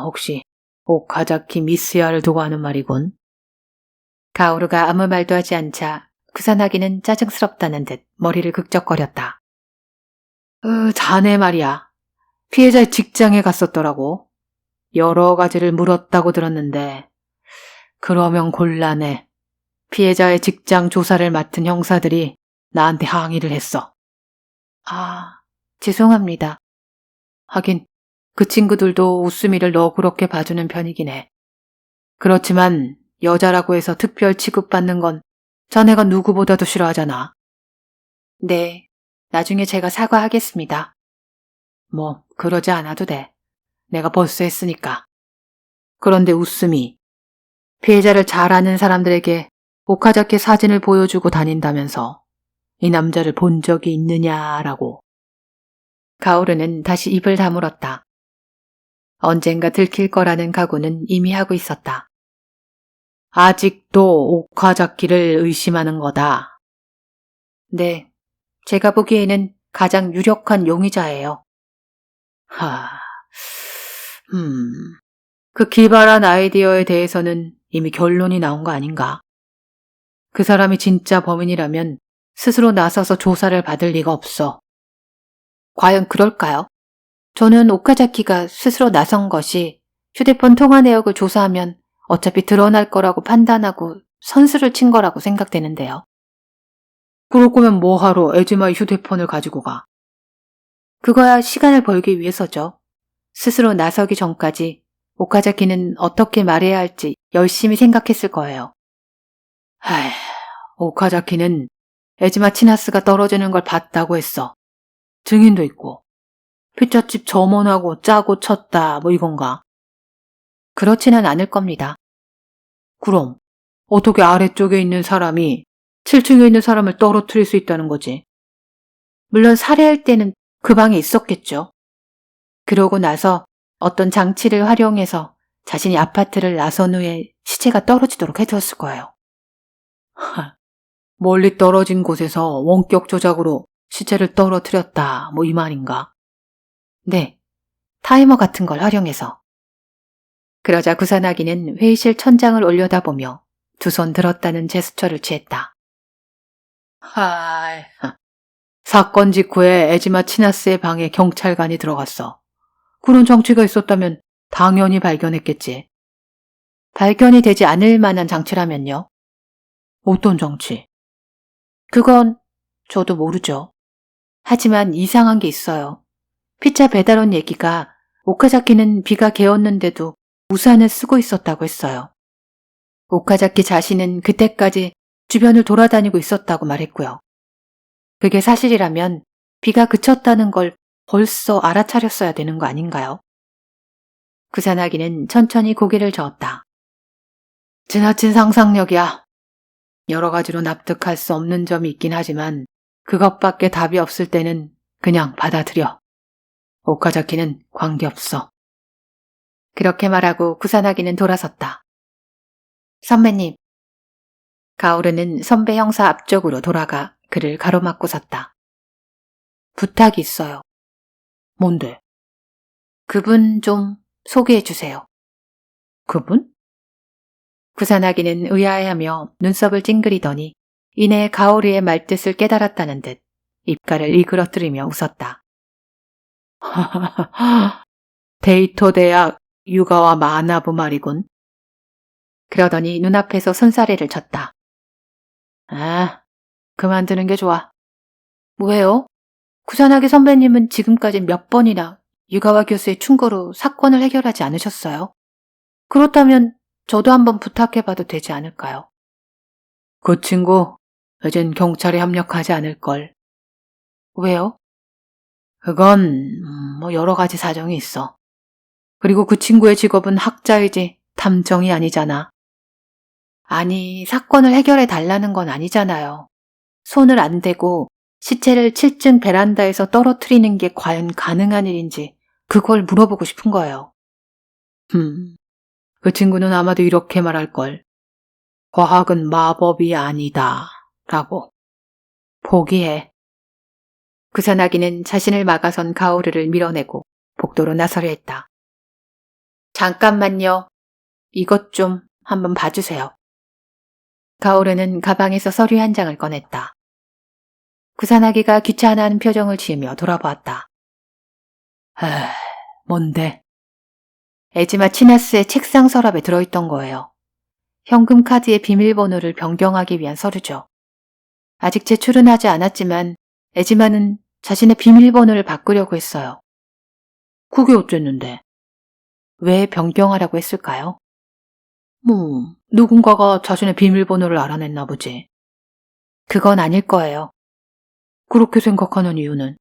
혹시 오카자키 미스야를 두고 하는 말이군. 가오르가 아무 말도 하지 않자 구산하기는 짜증스럽다는 듯 머리를 극적거렸다. 자네 말이야. 피해자의 직장에 갔었더라고. 여러 가지를 물었다고 들었는데 그러면 곤란해. 피해자의 직장 조사를 맡은 형사들이 나한테 항의를 했어. 죄송합니다. 하긴 그 친구들도 웃음이를 너그럽게 봐주는 편이긴 해. 그렇지만 여자라고 해서 특별 취급받는 건 자네가 누구보다도 싫어하잖아. 네, 나중에 제가 사과하겠습니다. 뭐 그러지 않아도 돼. 내가 벌써 했으니까. 그런데 웃음이 피해자를 잘 아는 사람들에게 오카자키 사진을 보여주고 다닌다면서 이 남자를 본 적이 있느냐라고. 가오르는 다시 입을 다물었다. 언젠가 들킬 거라는 각오는 이미 하고 있었다. 아직도 오카자키를 의심하는 거다. 네, 제가 보기에는 가장 유력한 용의자예요. 그 기발한 아이디어에 대해서는 이미 결론이 나온 거 아닌가? 그 사람이 진짜 범인이라면 스스로 나서서 조사를 받을 리가 없어. 과연 그럴까요? 저는 오카자키가 스스로 나선 것이 휴대폰 통화 내역을 조사하면 어차피 드러날 거라고 판단하고 선수를 친 거라고 생각되는데요. 그럴 거면 뭐하러 에즈마의 휴대폰을 가지고 가? 그거야 시간을 벌기 위해서죠. 스스로 나서기 전까지 오카자키는 어떻게 말해야 할지 열심히 생각했을 거예요. 오카자키는 에지마 치나스가 떨어지는 걸 봤다고 했어. 증인도 있고. 피자집 점원하고 짜고 쳤다 뭐 이건가? 그렇지는 않을 겁니다. 그럼 어떻게 아래쪽에 있는 사람이 7층에 있는 사람을 떨어뜨릴 수 있다는 거지? 물론 살해할 때는 그 방에 있었겠죠. 그러고 나서 어떤 장치를 활용해서 자신이 아파트를 나선 후에 시체가 떨어지도록 해두었을 거예요. 멀리 떨어진 곳에서 원격 조작으로 시체를 떨어뜨렸다 뭐 이 말인가? 네, 타이머 같은 걸 활용해서. 그러자 구산하기는 회의실 천장을 올려다보며 두 손 들었다는 제스처를 취했다. 하이, 사건 직후에 에지마 치나스의 방에 경찰관이 들어갔어. 그런 장치가 있었다면 당연히 발견했겠지. 발견이 되지 않을 만한 장치라면요? 어떤 장치? 그건 저도 모르죠. 하지만 이상한 게 있어요. 피자 배달원 얘기가 오카자키는 비가 개었는데도 우산을 쓰고 있었다고 했어요. 오카자키 자신은 그때까지 주변을 돌아다니고 있었다고 말했고요. 그게 사실이라면 비가 그쳤다는 걸 벌써 알아차렸어야 되는 거 아닌가요? 구사나기는 천천히 고개를 저었다. 지나친 상상력이야. 여러 가지로 납득할 수 없는 점이 있긴 하지만 그것밖에 답이 없을 때는 그냥 받아들여. 오카자키는 관계없어. 그렇게 말하고 구사나기는 돌아섰다. 선배님. 가오르는 선배 형사 앞쪽으로 돌아가 그를 가로막고 섰다. 부탁이 있어요. 뭔데? 그분 좀 소개해 주세요. 그분? 구사나기는 의아해하며 눈썹을 찡그리더니 이내 가오리의 말뜻을 깨달았다는 듯 입가를 일그러뜨리며 웃었다. 데이토 대학 유가와 마나부 말이군. 그러더니 눈앞에서 손사래를 쳤다. 아, 그만두는 게 좋아. 뭐예요? 구사나기 선배님은 지금까지 몇 번이나 유가와 교수의 충고로 사건을 해결하지 않으셨어요? 그렇다면 저도 한번 부탁해봐도 되지 않을까요? 그 친구, 이젠 경찰에 협력하지 않을걸. 왜요? 그건 여러 가지 사정이 있어. 그리고 그 친구의 직업은 학자이지 탐정이 아니잖아. 아니, 사건을 해결해 달라는 건 아니잖아요. 손을 안 대고 시체를 7층 베란다에서 떨어뜨리는 게 과연 가능한 일인지 그걸 물어보고 싶은 거예요. 그 친구는 아마도 이렇게 말할걸. 과학은 마법이 아니다. 라고. 포기해. 구사나기는 자신을 막아선 가오르를 밀어내고 복도로 나서려 했다. 잠깐만요. 이것 좀 한번 봐주세요. 가오르는 가방에서 서류 한 장을 꺼냈다. 구사나기가 귀찮아하는 표정을 지으며 돌아보았다. 뭔데? 에지마 치나스의 책상 서랍에 들어있던 거예요. 현금 카드의 비밀번호를 변경하기 위한 서류죠. 아직 제출은 하지 않았지만 에지마는 자신의 비밀번호를 바꾸려고 했어요. 그게 어쨌는데? 왜 변경하라고 했을까요? 누군가가 자신의 비밀번호를 알아냈나 보지. 그건 아닐 거예요. 그렇게 생각하는 이유는?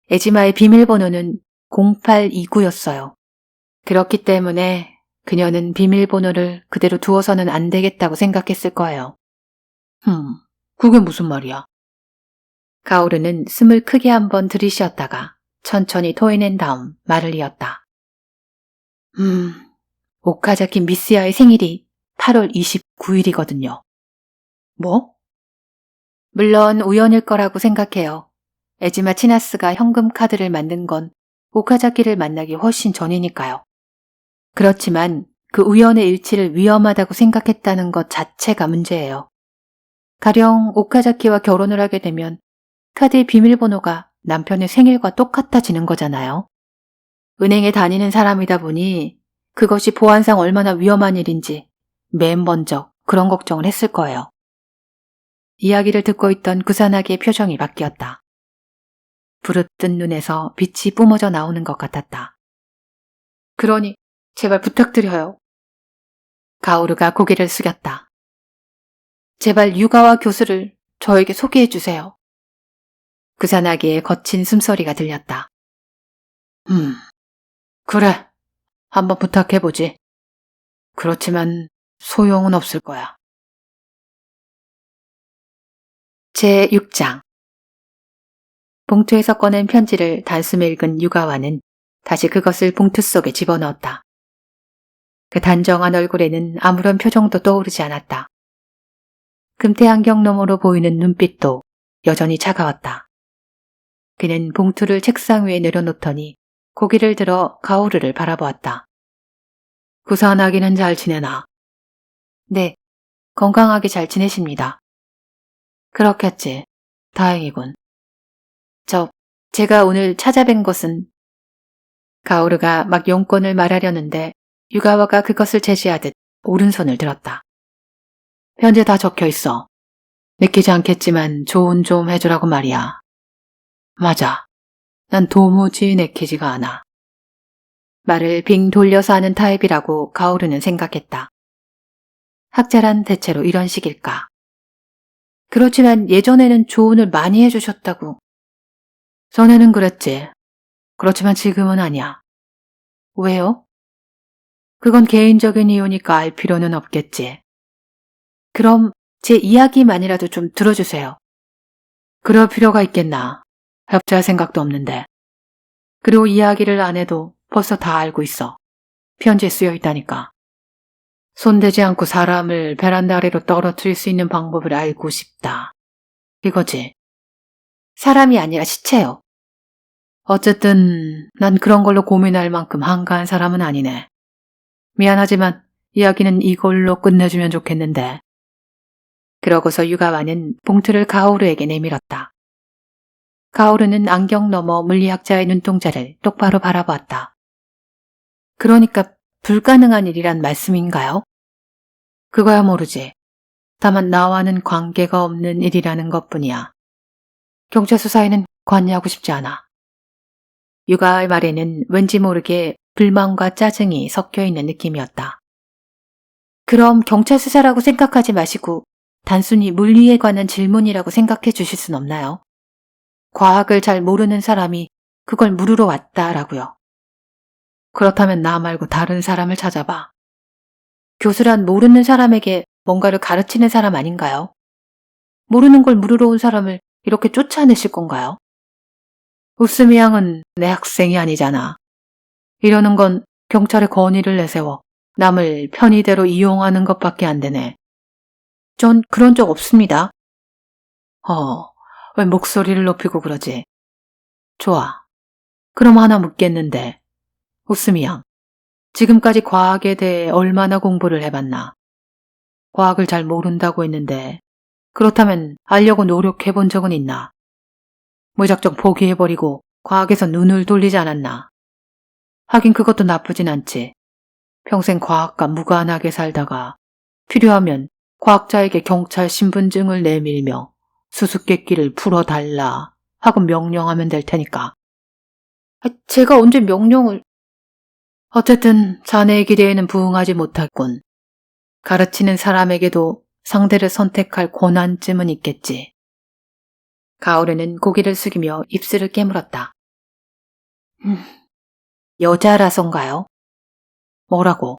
에지마의 비밀번호는 0829였어요. 그렇기 때문에 그녀는 비밀번호를 그대로 두어서는 안 되겠다고 생각했을 거예요. 그게 무슨 말이야? 가오르는 숨을 크게 한번 들이쉬었다가 천천히 토해낸 다음 말을 이었다. 오카자키 미스야의 생일이 8월 29일이거든요. 뭐? 물론 우연일 거라고 생각해요. 에지마 치나스가 현금 카드를 만든 건 오카자키를 만나기 훨씬 전이니까요. 그렇지만 그 우연의 일치를 위험하다고 생각했다는 것 자체가 문제예요. 가령 오카자키와 결혼을 하게 되면 카드의 비밀번호가 남편의 생일과 똑같아지는 거잖아요. 은행에 다니는 사람이다 보니 그것이 보안상 얼마나 위험한 일인지 맨 먼저 그런 걱정을 했을 거예요. 이야기를 듣고 있던 구사나기의 표정이 바뀌었다. 부릅뜬 눈에서 빛이 뿜어져 나오는 것 같았다. 그러니 제발 부탁드려요. 가오르가 고개를 숙였다. 제발 유가와 교수를 저에게 소개해 주세요. 구사나기의 거친 숨소리가 들렸다. 그래. 한번 부탁해보지. 그렇지만 소용은 없을 거야. 제6장 봉투에서 꺼낸 편지를 단숨에 읽은 유가와는 다시 그것을 봉투 속에 집어넣었다. 그 단정한 얼굴에는 아무런 표정도 떠오르지 않았다. 금태 안경 너머로 보이는 눈빛도 여전히 차가웠다. 그는 봉투를 책상 위에 내려놓더니 고개를 들어 가오르를 바라보았다. 구사나기는 잘 지내나? 네, 건강하게 잘 지내십니다. 그렇겠지. 다행이군. 제가 오늘 찾아뵌 것은 가오르가 막 용건을 말하려는데 유가와가 그것을 제시하듯 오른손을 들었다. 편지에 다 적혀 있어. 믿기지 않겠지만 조언 좀 해주라고 말이야. 맞아. 난 도무지 내키지가 않아. 말을 빙 돌려서 하는 타입이라고 가오르는 생각했다. 학자란 대체로 이런 식일까? 그렇지만 예전에는 조언을 많이 해주셨다고. 전에는 그랬지. 그렇지만 지금은 아니야. 왜요? 그건 개인적인 이유니까 알 필요는 없겠지. 그럼 제 이야기만이라도 좀 들어주세요. 그럴 필요가 있겠나. 협조할 생각도 없는데. 그리고 이야기를 안 해도 벌써 다 알고 있어. 편지에 쓰여 있다니까. 손대지 않고 사람을 베란다 아래로 떨어뜨릴 수 있는 방법을 알고 싶다. 이거지. 사람이 아니라 시체요. 어쨌든 난 그런 걸로 고민할 만큼 한가한 사람은 아니네. 미안하지만 이야기는 이걸로 끝내주면 좋겠는데. 그러고서 유가와는 봉투를 가오르에게 내밀었다. 가오르는 안경 너머 물리학자의 눈동자를 똑바로 바라보았다. 그러니까 불가능한 일이란 말씀인가요? 그거야 모르지. 다만 나와는 관계가 없는 일이라는 것뿐이야. 경찰 수사에는 관여하고 싶지 않아. 유가의 말에는 왠지 모르게 불만과 짜증이 섞여 있는 느낌이었다. 그럼 경찰 수사라고 생각하지 마시고 단순히 물리에 관한 질문이라고 생각해 주실 순 없나요? 과학을 잘 모르는 사람이 그걸 물으러 왔다라고요. 그렇다면 나 말고 다른 사람을 찾아봐. 교수란 모르는 사람에게 뭔가를 가르치는 사람 아닌가요? 모르는 걸 물으러 온 사람을 이렇게 쫓아내실 건가요? 우스미 양은 내 학생이 아니잖아. 이러는 건 경찰에 건의를 내세워 남을 편의대로 이용하는 것밖에 안 되네. 전 그런 적 없습니다. 왜 목소리를 높이고 그러지? 좋아. 그럼 하나 묻겠는데, 우스미 양. 지금까지 과학에 대해 얼마나 공부를 해봤나? 과학을 잘 모른다고 했는데, 그렇다면 알려고 노력해 본 적은 있나? 무작정 포기해버리고 과학에서 눈을 돌리지 않았나? 하긴 그것도 나쁘진 않지. 평생 과학과 무관하게 살다가 필요하면 과학자에게 경찰 신분증을 내밀며 수수께끼를 풀어달라 하고 명령하면 될 테니까. 제가 언제 명령을... 어쨌든 자네의 기대에는 부응하지 못했군. 가르치는 사람에게도 상대를 선택할 권한쯤은 있겠지. 가오르는 고개를 숙이며 입술을 깨물었다. 여자라서인가요? 뭐라고?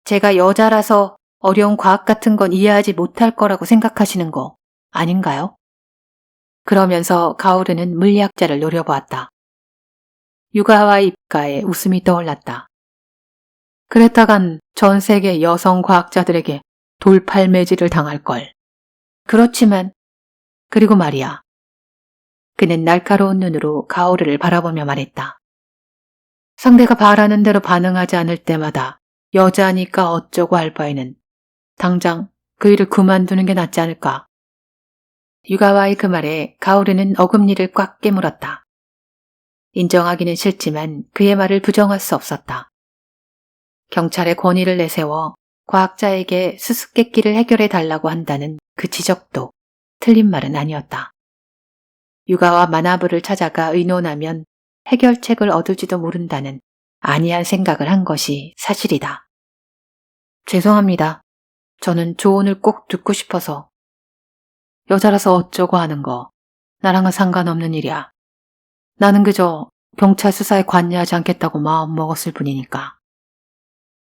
제가 여자라서 어려운 과학 같은 건 이해하지 못할 거라고 생각하시는 거 아닌가요? 그러면서 가오르는 물리학자를 노려보았다. 유가와 입가에 웃음이 떠올랐다. 그랬다간 전 세계 여성 과학자들에게 돌팔매질을 당할걸. 그렇지만 그리고 말이야. 그는 날카로운 눈으로 가오르를 바라보며 말했다. 상대가 바라는 대로 반응하지 않을 때마다 여자니까 어쩌고 할 바에는 당장 그 일을 그만두는 게 낫지 않을까. 유가와의 그 말에 가오르는 어금니를 꽉 깨물었다. 인정하기는 싫지만 그의 말을 부정할 수 없었다. 경찰의 권위를 내세워 과학자에게 수수께끼를 해결해 달라고 한다는 그 지적도 틀린 말은 아니었다. 유가와 마나부를 찾아가 의논하면 해결책을 얻을지도 모른다는 안이한 생각을 한 것이 사실이다. 죄송합니다. 저는 조언을 꼭 듣고 싶어서. 여자라서 어쩌고 하는 거 나랑은 상관없는 일이야. 나는 그저 경찰 수사에 관여하지 않겠다고 마음먹었을 뿐이니까.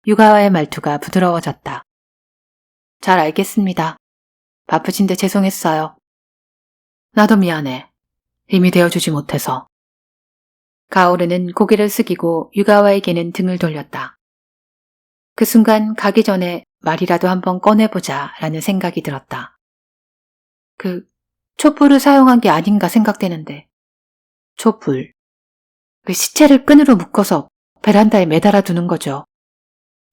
유가와의 말투가 부드러워졌다. 잘 알겠습니다. 바쁘신데 죄송했어요. 나도 미안해. 힘이 되어주지 못해서. 가오르는 고개를 숙이고 유가와에게는 등을 돌렸다. 그 순간 가기 전에 말이라도 한번 꺼내보자 라는 생각이 들었다. 촛불을 사용한 게 아닌가 생각되는데. 촛불. 그 시체를 끈으로 묶어서 베란다에 매달아 두는 거죠.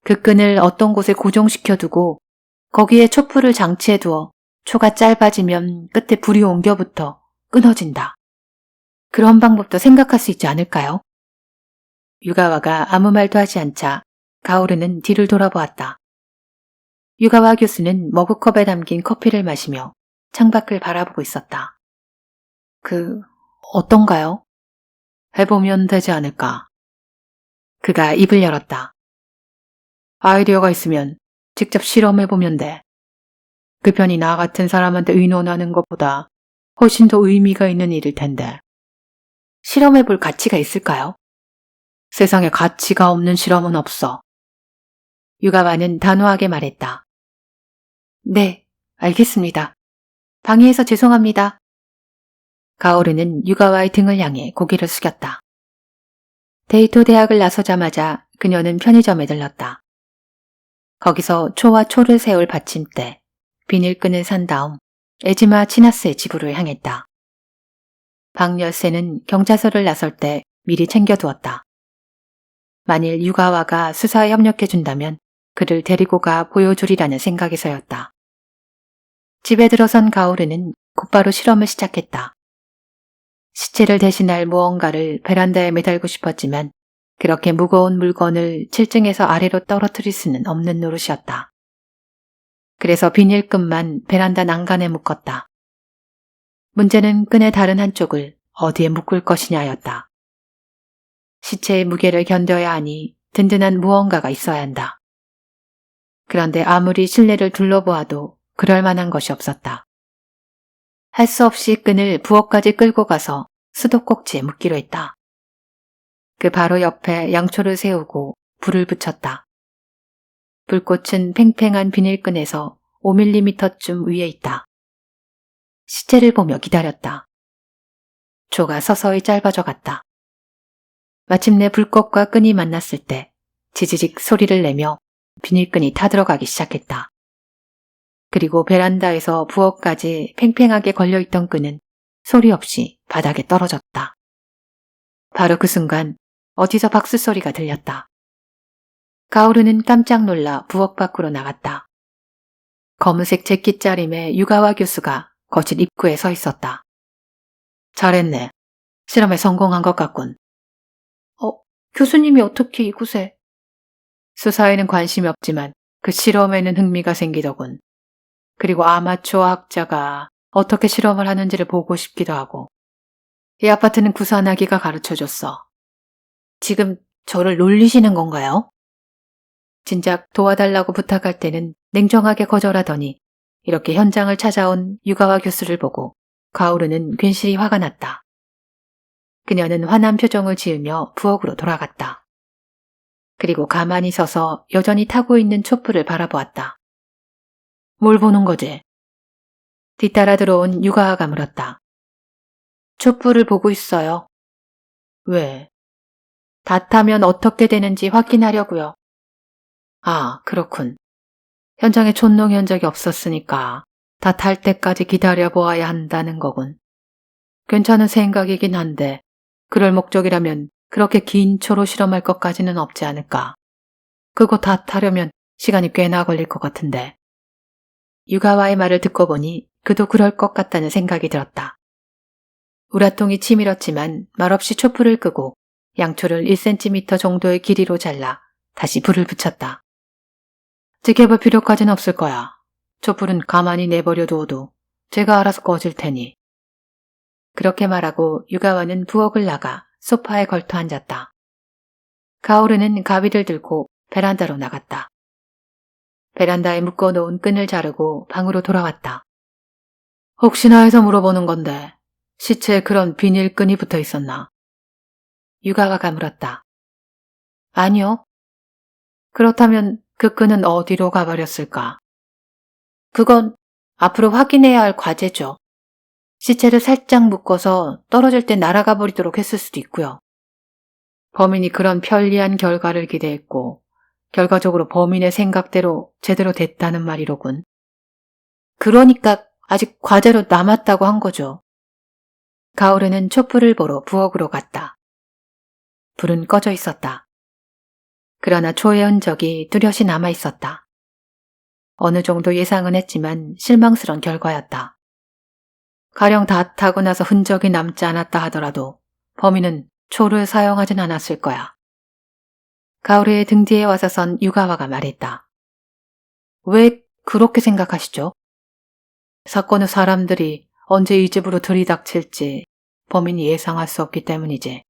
그 끈을 어떤 곳에 고정시켜두고 거기에 촛불을 장치해두어 초가 짧아지면 끝에 불이 옮겨붙어 끊어진다. 그런 방법도 생각할 수 있지 않을까요? 유가와가 아무 말도 하지 않자 가오르는 뒤를 돌아보았다. 유가와 교수는 머그컵에 담긴 커피를 마시며 창밖을 바라보고 있었다. 어떤가요? 해보면 되지 않을까. 그가 입을 열었다. 아이디어가 있으면 직접 실험해보면 돼. 그 편이 나 같은 사람한테 의논하는 것보다 훨씬 더 의미가 있는 일일 텐데. 실험해볼 가치가 있을까요? 세상에 가치가 없는 실험은 없어. 유가와는 단호하게 말했다. 네, 알겠습니다. 방해해서 죄송합니다. 가오르는 유가와의 등을 향해 고개를 숙였다. 데이토 대학을 나서자마자 그녀는 편의점에 들렀다. 거기서 초와 초를 세울 받침대, 비닐끈을 산 다음 에지마 치나스의 집으로 향했다. 방 열쇠는 경찰서를 나설 때 미리 챙겨두었다. 만일 유가와가 수사에 협력해준다면 그를 데리고 가 보여주리라는 생각에서였다. 집에 들어선 가오르는 곧바로 실험을 시작했다. 시체를 대신할 무언가를 베란다에 매달고 싶었지만 그렇게 무거운 물건을 7층에서 아래로 떨어뜨릴 수는 없는 노릇이었다. 그래서 비닐끈만 베란다 난간에 묶었다. 문제는 끈의 다른 한쪽을 어디에 묶을 것이냐였다. 시체의 무게를 견뎌야 하니 든든한 무언가가 있어야 한다. 그런데 아무리 실내를 둘러보아도 그럴 만한 것이 없었다. 할 수 없이 끈을 부엌까지 끌고 가서 수도꼭지에 묶기로 했다. 그 바로 옆에 양초를 세우고 불을 붙였다. 불꽃은 팽팽한 비닐끈에서 5mm쯤 위에 있다. 시체를 보며 기다렸다. 초가 서서히 짧아져 갔다. 마침내 불꽃과 끈이 만났을 때 지지직 소리를 내며 비닐끈이 타들어가기 시작했다. 그리고 베란다에서 부엌까지 팽팽하게 걸려있던 끈은 소리 없이 바닥에 떨어졌다. 바로 그 순간 어디서 박수 소리가 들렸다. 가오르는 깜짝 놀라 부엌 밖으로 나갔다. 검은색 재킷 차림의 유가와 교수가 거실 입구에 서 있었다. 잘했네. 실험에 성공한 것 같군. 교수님이 어떻게 이곳에? 수사에는 관심이 없지만 그 실험에는 흥미가 생기더군. 그리고 아마추어 학자가 어떻게 실험을 하는지를 보고 싶기도 하고. 이 아파트는 구산하기가 가르쳐줬어. 지금 저를 놀리시는 건가요? 진작 도와달라고 부탁할 때는 냉정하게 거절하더니 이렇게 현장을 찾아온 유가와 교수를 보고 가오르는 괜시리 화가 났다. 그녀는 화난 표정을 지으며 부엌으로 돌아갔다. 그리고 가만히 서서 여전히 타고 있는 촛불을 바라보았다. 뭘 보는 거지? 뒤따라 들어온 유가와가 물었다. 촛불을 보고 있어요. 왜? 다 타면 어떻게 되는지 확인하려고요. 아, 그렇군. 현장에 촌농이 적이 없었으니까 다 탈 때까지 기다려보아야 한다는 거군. 괜찮은 생각이긴 한데 그럴 목적이라면 그렇게 긴 초로 실험할 것까지는 없지 않을까. 그거 다 타려면 시간이 꽤나 걸릴 것 같은데. 유가와의 말을 듣고 보니 그도 그럴 것 같다는 생각이 들었다. 우라통이 치밀었지만 말없이 촛불을 끄고 양초를 1cm 정도의 길이로 잘라 다시 불을 붙였다. 지켜볼 필요까지는 없을 거야. 촛불은 가만히 내버려 두어도 제가 알아서 꺼질 테니. 그렇게 말하고 유가와는 부엌을 나가 소파에 걸터 앉았다. 가오르는 가위를 들고 베란다로 나갔다. 베란다에 묶어놓은 끈을 자르고 방으로 돌아왔다. 혹시나 해서 물어보는 건데 시체에 그런 비닐끈이 붙어 있었나? 유가와가 물었다. 아니요. 그렇다면 그 끈은 어디로 가버렸을까? 그건 앞으로 확인해야 할 과제죠. 시체를 살짝 묶어서 떨어질 때 날아가 버리도록 했을 수도 있고요. 범인이 그런 편리한 결과를 기대했고 결과적으로 범인의 생각대로 제대로 됐다는 말이로군. 그러니까 아직 과제로 남았다고 한 거죠. 가오르는 촛불을 보러 부엌으로 갔다. 불은 꺼져 있었다. 그러나 초의 흔적이 뚜렷이 남아 있었다. 어느 정도 예상은 했지만 실망스러운 결과였다. 가령 다 타고 나서 흔적이 남지 않았다 하더라도 범인은 초를 사용하진 않았을 거야. 가오르의 등 뒤에 와서 선 유가와가 말했다. 왜 그렇게 생각하시죠? 사건 후 사람들이 언제 이 집으로 들이닥칠지 범인이 예상할 수 없기 때문이지.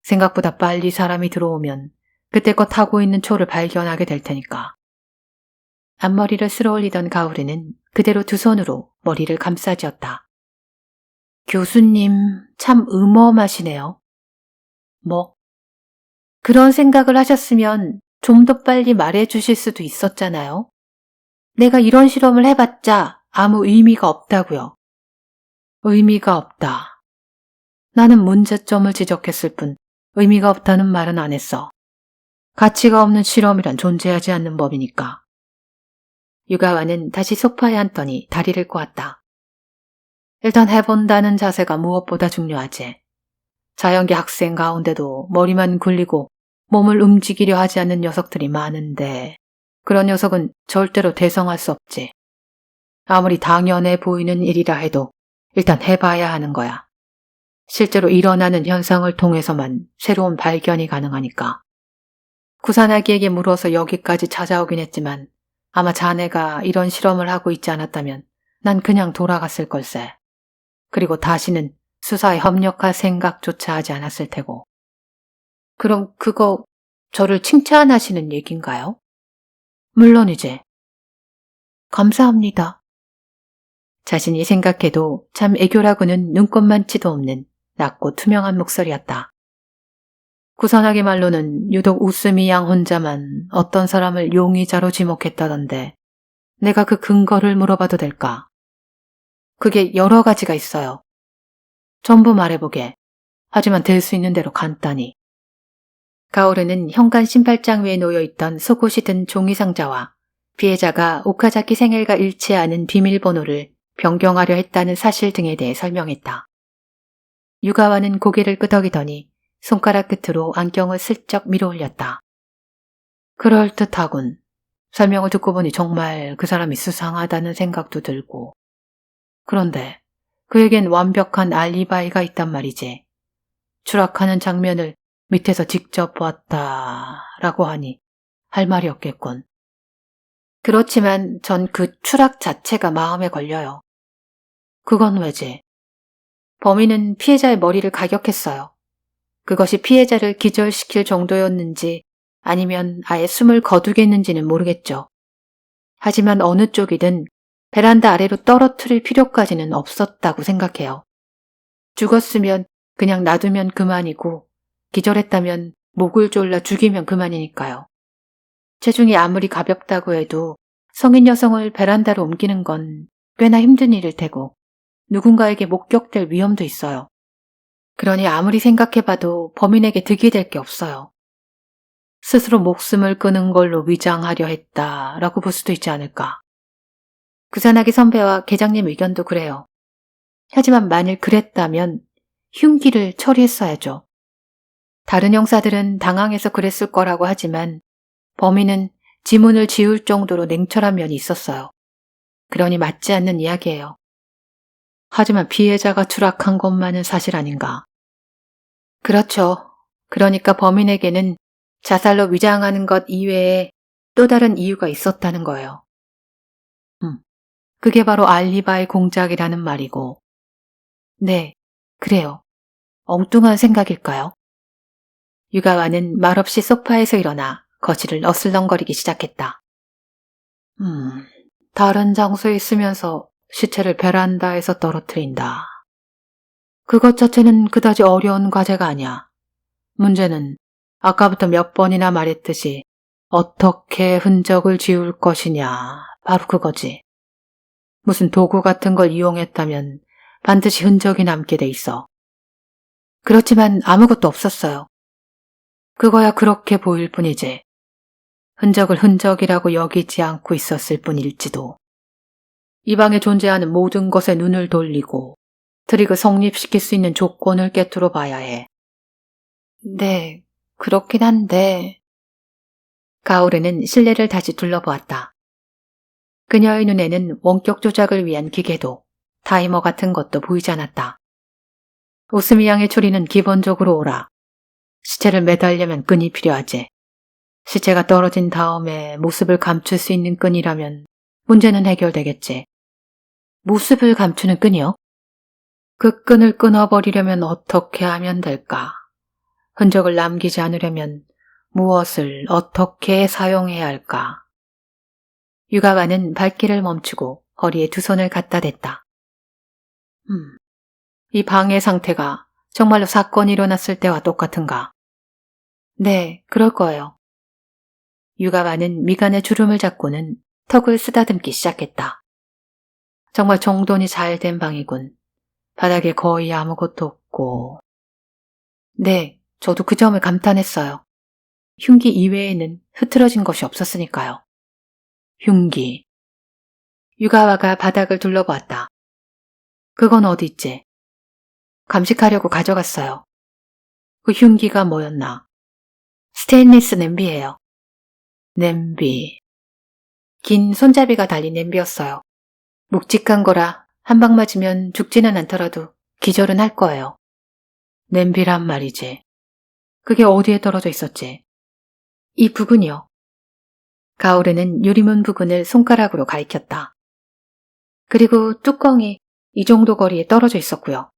생각보다 빨리 사람이 들어오면 그때껏 타고 있는 초를 발견하게 될 테니까. 앞머리를 쓸어올리던 가오르는 그대로 두 손으로 머리를 감싸쥐었다. 교수님 참 음험하시네요. 뭐? 그런 생각을 하셨으면 좀 더 빨리 말해 주실 수도 있었잖아요. 내가 이런 실험을 해봤자 아무 의미가 없다고요. 의미가 없다. 나는 문제점을 지적했을 뿐 의미가 없다는 말은 안 했어. 가치가 없는 실험이란 존재하지 않는 법이니까. 유가와는 다시 소파에 앉더니 다리를 꼬았다. 일단 해본다는 자세가 무엇보다 중요하지. 자연계 학생 가운데도 머리만 굴리고 몸을 움직이려 하지 않는 녀석들이 많은데 그런 녀석은 절대로 대성할 수 없지. 아무리 당연해 보이는 일이라 해도 일단 해봐야 하는 거야. 실제로 일어나는 현상을 통해서만 새로운 발견이 가능하니까. 구산아기에게 물어서 여기까지 찾아오긴 했지만 아마 자네가 이런 실험을 하고 있지 않았다면 난 그냥 돌아갔을 걸세. 그리고 다시는 수사에 협력할 생각조차 하지 않았을 테고. 그럼 그거 저를 칭찬하시는 얘긴가요? 물론이지. 감사합니다. 자신이 생각해도 참 애교라고는 눈꼽만치도 없는 낮고 투명한 목소리였다. 구선하게 말로는 유독 우스미 양 혼자만 어떤 사람을 용의자로 지목했다던데 내가 그 근거를 물어봐도 될까? 그게 여러 가지가 있어요. 전부 말해보게. 하지만 될 수 있는 대로 간단히. 가오르는 현관 신발장 위에 놓여있던 속옷이 든 종이상자와 피해자가 오카자키 생일과 일치하는 비밀번호를 변경하려 했다는 사실 등에 대해 설명했다. 유가와는 고개를 끄덕이더니 손가락 끝으로 안경을 슬쩍 밀어올렸다. 그럴듯하군. 설명을 듣고 보니 정말 그 사람이 수상하다는 생각도 들고. 그런데 그에겐 완벽한 알리바이가 있단 말이지. 추락하는 장면을 밑에서 직접 보았다라고 하니 할 말이 없겠군. 그렇지만 전 그 추락 자체가 마음에 걸려요. 그건 왜지? 범인은 피해자의 머리를 가격했어요. 그것이 피해자를 기절시킬 정도였는지 아니면 아예 숨을 거두겠는지는 모르겠죠. 하지만 어느 쪽이든 베란다 아래로 떨어뜨릴 필요까지는 없었다고 생각해요. 죽었으면 그냥 놔두면 그만이고 기절했다면 목을 졸라 죽이면 그만이니까요. 체중이 아무리 가볍다고 해도 성인 여성을 베란다로 옮기는 건 꽤나 힘든 일일 테고 누군가에게 목격될 위험도 있어요. 그러니 아무리 생각해봐도 범인에게 득이 될 게 없어요. 스스로 목숨을 끊은 걸로 위장하려 했다라고 볼 수도 있지 않을까. 구산하기 선배와 계장님 의견도 그래요. 하지만 만일 그랬다면 흉기를 처리했어야죠. 다른 형사들은 당황해서 그랬을 거라고 하지만 범인은 지문을 지울 정도로 냉철한 면이 있었어요. 그러니 맞지 않는 이야기예요. 하지만 피해자가 추락한 것만은 사실 아닌가. 그렇죠. 그러니까 범인에게는 자살로 위장하는 것 이외에 또 다른 이유가 있었다는 거예요. 그게 바로 알리바이 공작이라는 말이고. 네, 그래요. 엉뚱한 생각일까요? 유가와는 말없이 소파에서 일어나 거실을 어슬렁거리기 시작했다. 다른 장소에 있으면서 시체를 베란다에서 떨어뜨린다. 그것 자체는 그다지 어려운 과제가 아니야. 문제는 아까부터 몇 번이나 말했듯이 어떻게 흔적을 지울 것이냐, 바로 그거지. 무슨 도구 같은 걸 이용했다면 반드시 흔적이 남게 돼 있어. 그렇지만 아무것도 없었어요. 그거야 그렇게 보일 뿐이지. 흔적을 흔적이라고 여기지 않고 있었을 뿐일지도. 이 방에 존재하는 모든 것에 눈을 돌리고 트릭을 성립시킬 수 있는 조건을 깨뜨려 봐야 해. 네, 그렇긴 한데. 가오르는 실내를 다시 둘러보았다. 그녀의 눈에는 원격 조작을 위한 기계도 타이머 같은 것도 보이지 않았다. 웃음이 양의 추리는 기본적으로 오라. 시체를 매달려면 끈이 필요하지. 시체가 떨어진 다음에 모습을 감출 수 있는 끈이라면 문제는 해결되겠지. 모습을 감추는 끈이요? 그 끈을 끊어버리려면 어떻게 하면 될까? 흔적을 남기지 않으려면 무엇을 어떻게 사용해야 할까? 유가와는 발길을 멈추고 허리에 두 손을 갖다 댔다. 이 방의 상태가 정말로 사건이 일어났을 때와 똑같은가? 네, 그럴 거예요. 유가와는 미간에 주름을 잡고는 턱을 쓰다듬기 시작했다. 정말 정돈이 잘 된 방이군. 바닥에 거의 아무것도 없고. 네, 저도 그 점을 감탄했어요. 흉기 이외에는 흐트러진 것이 없었으니까요. 흉기. 유가와가 바닥을 둘러보았다. 그건 어디 있지? 감식하려고 가져갔어요. 그 흉기가 뭐였나? 스테인리스 냄비예요. 냄비. 긴 손잡이가 달린 냄비였어요. 묵직한 거라 한 방 맞으면 죽지는 않더라도 기절은 할 거예요. 냄비란 말이지. 그게 어디에 떨어져 있었지? 이 부근이요. 가오르는 유리문 부근을 손가락으로 가리켰다. 그리고 뚜껑이 이 정도 거리에 떨어져 있었고요.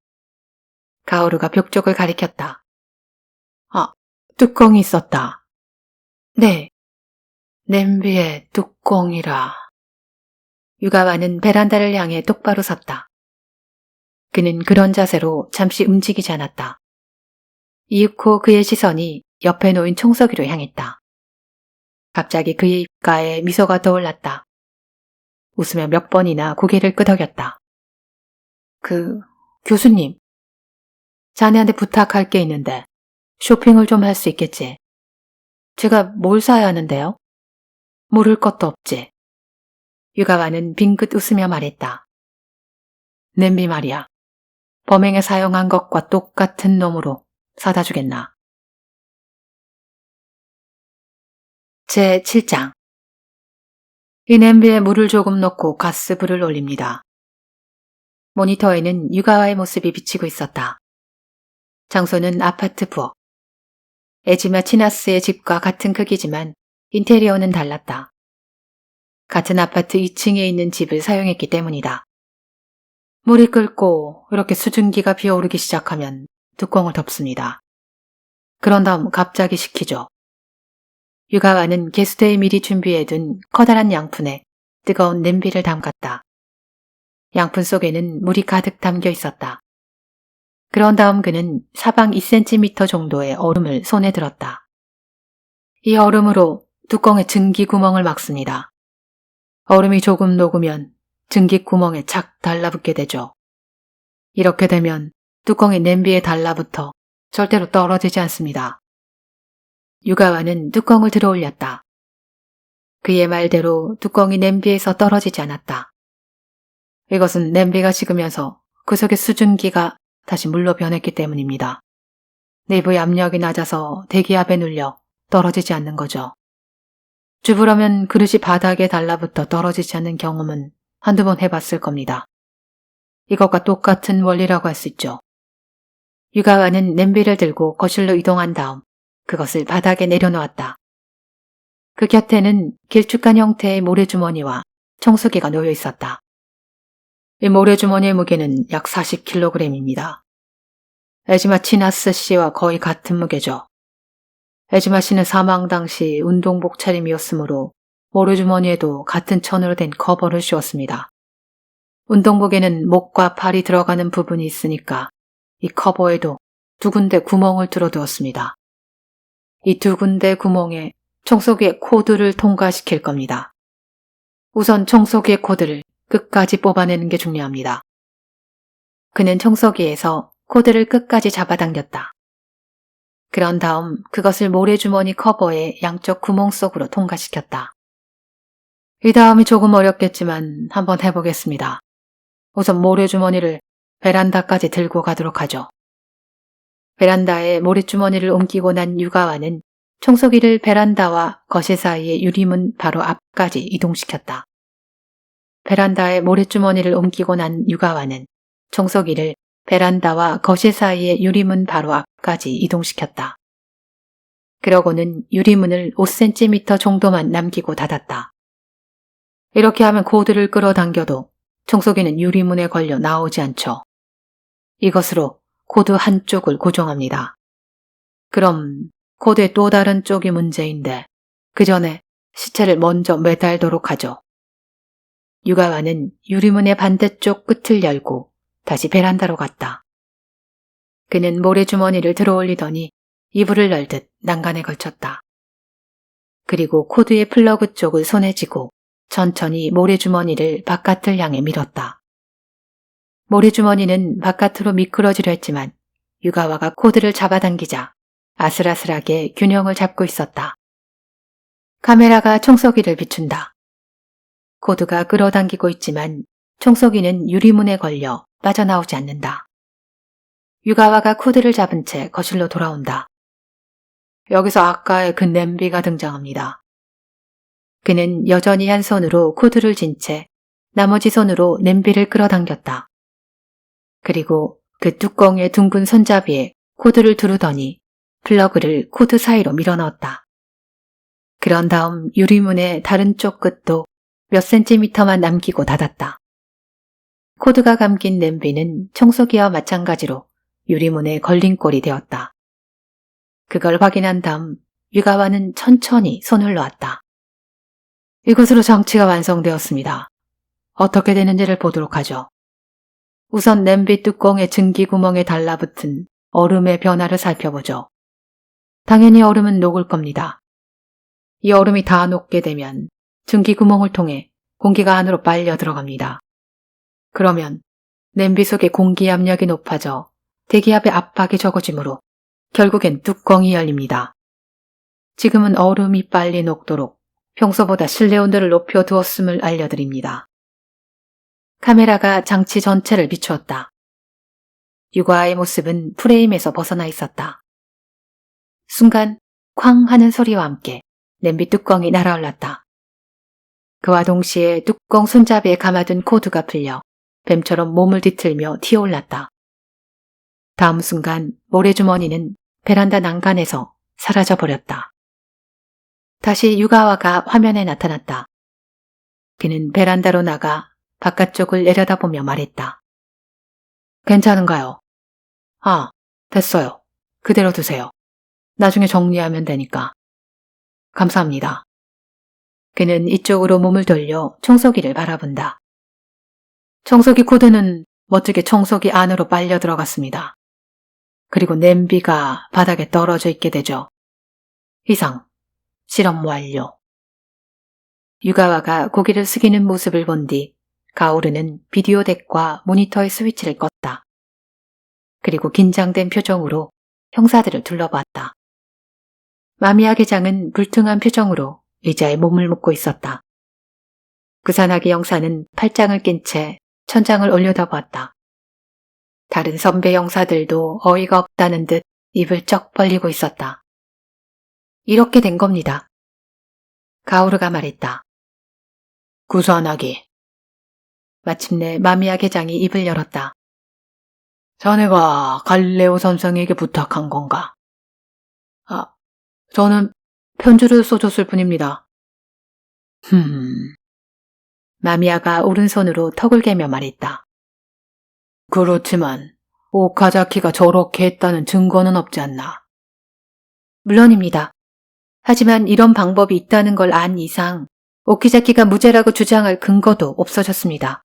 가오르가 벽 쪽을 가리켰다. 아, 뚜껑이 있었다. 네. 냄비에 뚜껑이라. 유가와는 베란다를 향해 똑바로 섰다. 그는 그런 자세로 잠시 움직이지 않았다. 이윽고 그의 시선이 옆에 놓인 청소기로 향했다. 갑자기 그의 입가에 미소가 떠올랐다. 웃으며 몇 번이나 고개를 끄덕였다. 교수님. 자네한테 부탁할 게 있는데 쇼핑을 좀 할 수 있겠지? 제가 뭘 사야 하는데요? 모를 것도 없지. 유가와는 빙긋 웃으며 말했다. 냄비 말이야. 범행에 사용한 것과 똑같은 놈으로 사다 주겠나? 제7장. 이 냄비에 물을 조금 넣고 가스불을 올립니다. 모니터에는 유가와의 모습이 비치고 있었다. 장소는 아파트 부엌. 에지마 치나스의 집과 같은 크기지만 인테리어는 달랐다. 같은 아파트 2층에 있는 집을 사용했기 때문이다. 물이 끓고 이렇게 수증기가 피어오르기 시작하면 뚜껑을 덮습니다. 그런 다음 갑자기 식히죠. 유가와는 게스트에 미리 준비해둔 커다란 양푼에 뜨거운 냄비를 담갔다. 양푼 속에는 물이 가득 담겨 있었다. 그런 다음 그는 사방 2cm 정도의 얼음을 손에 들었다. 이 얼음으로 뚜껑의 증기 구멍을 막습니다. 얼음이 조금 녹으면 증기 구멍에 착 달라붙게 되죠. 이렇게 되면 뚜껑이 냄비에 달라붙어 절대로 떨어지지 않습니다. 유가와는 뚜껑을 들어 올렸다. 그의 말대로 뚜껑이 냄비에서 떨어지지 않았다. 이것은 냄비가 식으면서 그 속의 수증기가 다시 물로 변했기 때문입니다. 내부의 압력이 낮아서 대기압에 눌려 떨어지지 않는 거죠. 주부라면 그릇이 바닥에 달라붙어 떨어지지 않는 경험은 한두 번 해봤을 겁니다. 이것과 똑같은 원리라고 할 수 있죠. 유가와는 냄비를 들고 거실로 이동한 다음 그것을 바닥에 내려놓았다. 그 곁에는 길쭉한 형태의 모래주머니와 청소기가 놓여 있었다. 이 모래주머니의 무게는 약 40kg입니다. 에지마 치나스 씨와 거의 같은 무게죠. 에지마 씨는 사망 당시 운동복 차림이었으므로 모래주머니에도 같은 천으로 된 커버를 씌웠습니다. 운동복에는 목과 팔이 들어가는 부분이 있으니까 이 커버에도 두 군데 구멍을 뚫어두었습니다. 이 두 군데 구멍에 청소기의 코드를 통과시킬 겁니다. 우선 청소기의 코드를 끝까지 뽑아내는 게 중요합니다. 그는 청소기에서 코드를 끝까지 잡아당겼다. 그런 다음 그것을 모래주머니 커버의 양쪽 구멍 속으로 통과시켰다. 이 다음이 조금 어렵겠지만 한번 해보겠습니다. 우선 모래주머니를 베란다까지 들고 가도록 하죠. 베란다에 모래주머니를 옮기고 난 유가와는 청소기를 베란다와 거실 사이의 유리문 바로 앞까지 이동시켰다. 베란다에 모래주머니를 옮기고 난 유가와는 청소기를 베란다와 거실 사이의 유리문 바로 앞까지 이동시켰다. 그러고는 유리문을 5cm 정도만 남기고 닫았다. 이렇게 하면 코드를 끌어당겨도 청소기는 유리문에 걸려 나오지 않죠. 이것으로 코드 한쪽을 고정합니다. 그럼 코드의 또 다른 쪽이 문제인데 그 전에 시체를 먼저 매달도록 하죠. 유가와는 유리문의 반대쪽 끝을 열고 다시 베란다로 갔다. 그는 모래주머니를 들어올리더니 이불을 널듯 난간에 걸쳤다. 그리고 코드의 플러그 쪽을 손에 쥐고 천천히 모래주머니를 바깥을 향해 밀었다. 모래주머니는 바깥으로 미끄러지려 했지만 유가와가 코드를 잡아당기자 아슬아슬하게 균형을 잡고 있었다. 카메라가 청소기를 비춘다. 코드가 끌어당기고 있지만 청소기는 유리문에 걸려 빠져나오지 않는다. 유가와가 코드를 잡은 채 거실로 돌아온다. 여기서 아까의 그 냄비가 등장합니다. 그는 여전히 한 손으로 코드를 쥔 채 나머지 손으로 냄비를 끌어당겼다. 그리고 그 뚜껑의 둥근 손잡이에 코드를 두르더니 플러그를 코드 사이로 밀어넣었다. 그런 다음 유리문의 다른 쪽 끝도 몇 센티미터만 남기고 닫았다. 코드가 감긴 냄비는 청소기와 마찬가지로 유리문에 걸린 꼴이 되었다. 그걸 확인한 다음 유가와는 천천히 손을 놓았다. 이것으로 장치가 완성되었습니다. 어떻게 되는지를 보도록 하죠. 우선 냄비 뚜껑의 증기구멍에 달라붙은 얼음의 변화를 살펴보죠. 당연히 얼음은 녹을 겁니다. 이 얼음이 다 녹게 되면 증기구멍을 통해 공기가 안으로 빨려 들어갑니다. 그러면 냄비 속의 공기 압력이 높아져 대기압의 압박이 적어지므로 결국엔 뚜껑이 열립니다. 지금은 얼음이 빨리 녹도록 평소보다 실내 온도를 높여 두었음을 알려드립니다. 카메라가 장치 전체를 비추었다. 유가의 모습은 프레임에서 벗어나 있었다. 순간 쾅 하는 소리와 함께 냄비 뚜껑이 날아올랐다. 그와 동시에 뚜껑 손잡이에 감아둔 코드가 풀려 뱀처럼 몸을 뒤틀며 튀어올랐다. 다음 순간 모래주머니는 베란다 난간에서 사라져버렸다. 다시 유가와가 화면에 나타났다. 그는 베란다로 나가 바깥쪽을 내려다보며 말했다. 괜찮은가요? 아, 됐어요. 그대로 두세요. 나중에 정리하면 되니까. 감사합니다. 그는 이쪽으로 몸을 돌려 청소기를 바라본다. 청소기 코드는 멋지게 청소기 안으로 빨려 들어갔습니다. 그리고 냄비가 바닥에 떨어져 있게 되죠. 이상, 실험 완료. 유가와가 고개를 숙이는 모습을 본 뒤 가오르는 비디오 덱과 모니터의 스위치를 껐다. 그리고 긴장된 표정으로 형사들을 둘러봤다. 마미야 계장은 불퉁한 표정으로 의자에 몸을 묻고 있었다. 구사나기 형사는 팔짱을 낀 채 천장을 올려다보았다. 다른 선배 형사들도 어이가 없다는 듯 입을 쩍 벌리고 있었다. 이렇게 된 겁니다. 가오르가 말했다. 구사나기. 마침내 마미야 계장이 입을 열었다. 자네가 갈릴레오 선생에게 부탁한 건가? 저는 편지를 써줬을 뿐입니다. 마미야가 오른손으로 턱을 개며 말했다. 그렇지만 오카자키가 저렇게 했다는 증거는 없지 않나? 물론입니다. 하지만 이런 방법이 있다는 걸 안 이상 오키자키가 무죄라고 주장할 근거도 없어졌습니다.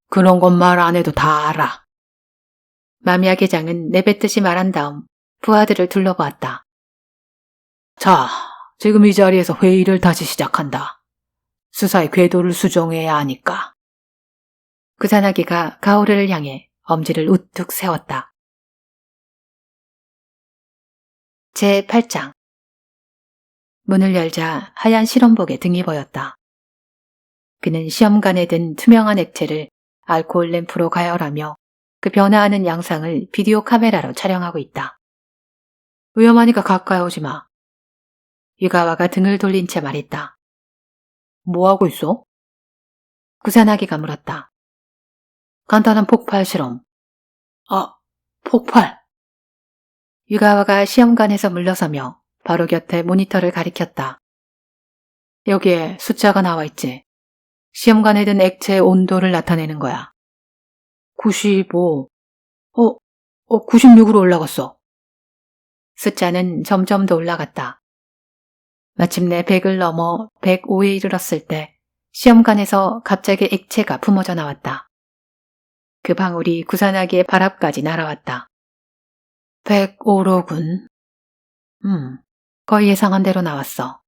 그런 건 말 안 해도 다 알아. 마미야 계장은 내뱉듯이 말한 다음 부하들을 둘러보았다. 자, 지금 이 자리에서 회의를 다시 시작한다. 수사의 궤도를 수정해야 하니까. 구사나기가 가오르를 향해 엄지를 우뚝 세웠다. 제8장. 문을 열자 하얀 실험복에 등이 보였다. 그는 시험관에 든 투명한 액체를 알코올 램프로 가열하며 그 변화하는 양상을 비디오 카메라로 촬영하고 있다. 위험하니까 가까이 오지 마. 유가와가 등을 돌린 채 말했다. 뭐하고 있어? 구산하기가 물었다. 간단한 폭발 실험. 폭발. 유가와가 시험관에서 물러서며 바로 곁에 모니터를 가리켰다. 여기에 숫자가 나와 있지. 시험관에 든 액체의 온도를 나타내는 거야. 95. 96으로 올라갔어. 숫자는 점점 더 올라갔다. 마침내 100을 넘어 105에 이르렀을 때 시험관에서 갑자기 액체가 품어져 나왔다. 그 방울이 구산하기의 발 앞까지 날아왔다. 105로군. 거의 예상한 대로 나왔어.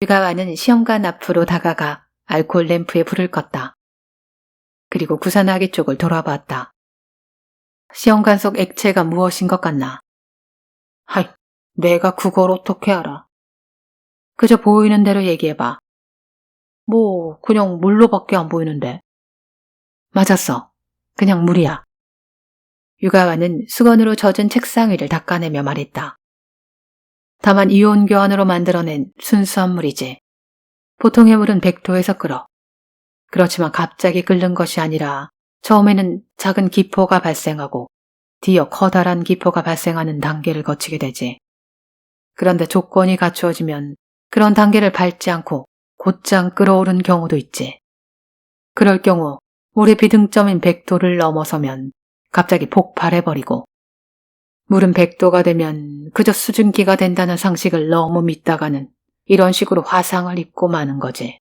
유가와는 시험관 앞으로 다가가 알코올 램프에 불을 껐다. 그리고 구산하기 쪽을 돌아봤다. 시험관 속 액체가 무엇인 것 같나? 하이, 내가 그걸 어떻게 알아? 그저 보이는 대로 얘기해봐. 그냥 물로밖에 안 보이는데. 맞았어. 그냥 물이야. 유가와는 수건으로 젖은 책상 위를 닦아내며 말했다. 다만 이온 교환으로 만들어낸 순수한 물이지. 보통의 물은 100도에서 끓어. 그렇지만 갑자기 끓는 것이 아니라 처음에는 작은 기포가 발생하고 뒤어 커다란 기포가 발생하는 단계를 거치게 되지. 그런데 조건이 갖추어지면 그런 단계를 밟지 않고 곧장 끓어오른 경우도 있지. 그럴 경우 물의 비등점인 100도를 넘어서면 갑자기 폭발해버리고, 물은 100도가 되면 그저 수증기가 된다는 상식을 너무 믿다가는 이런 식으로 화상을 입고 마는 거지.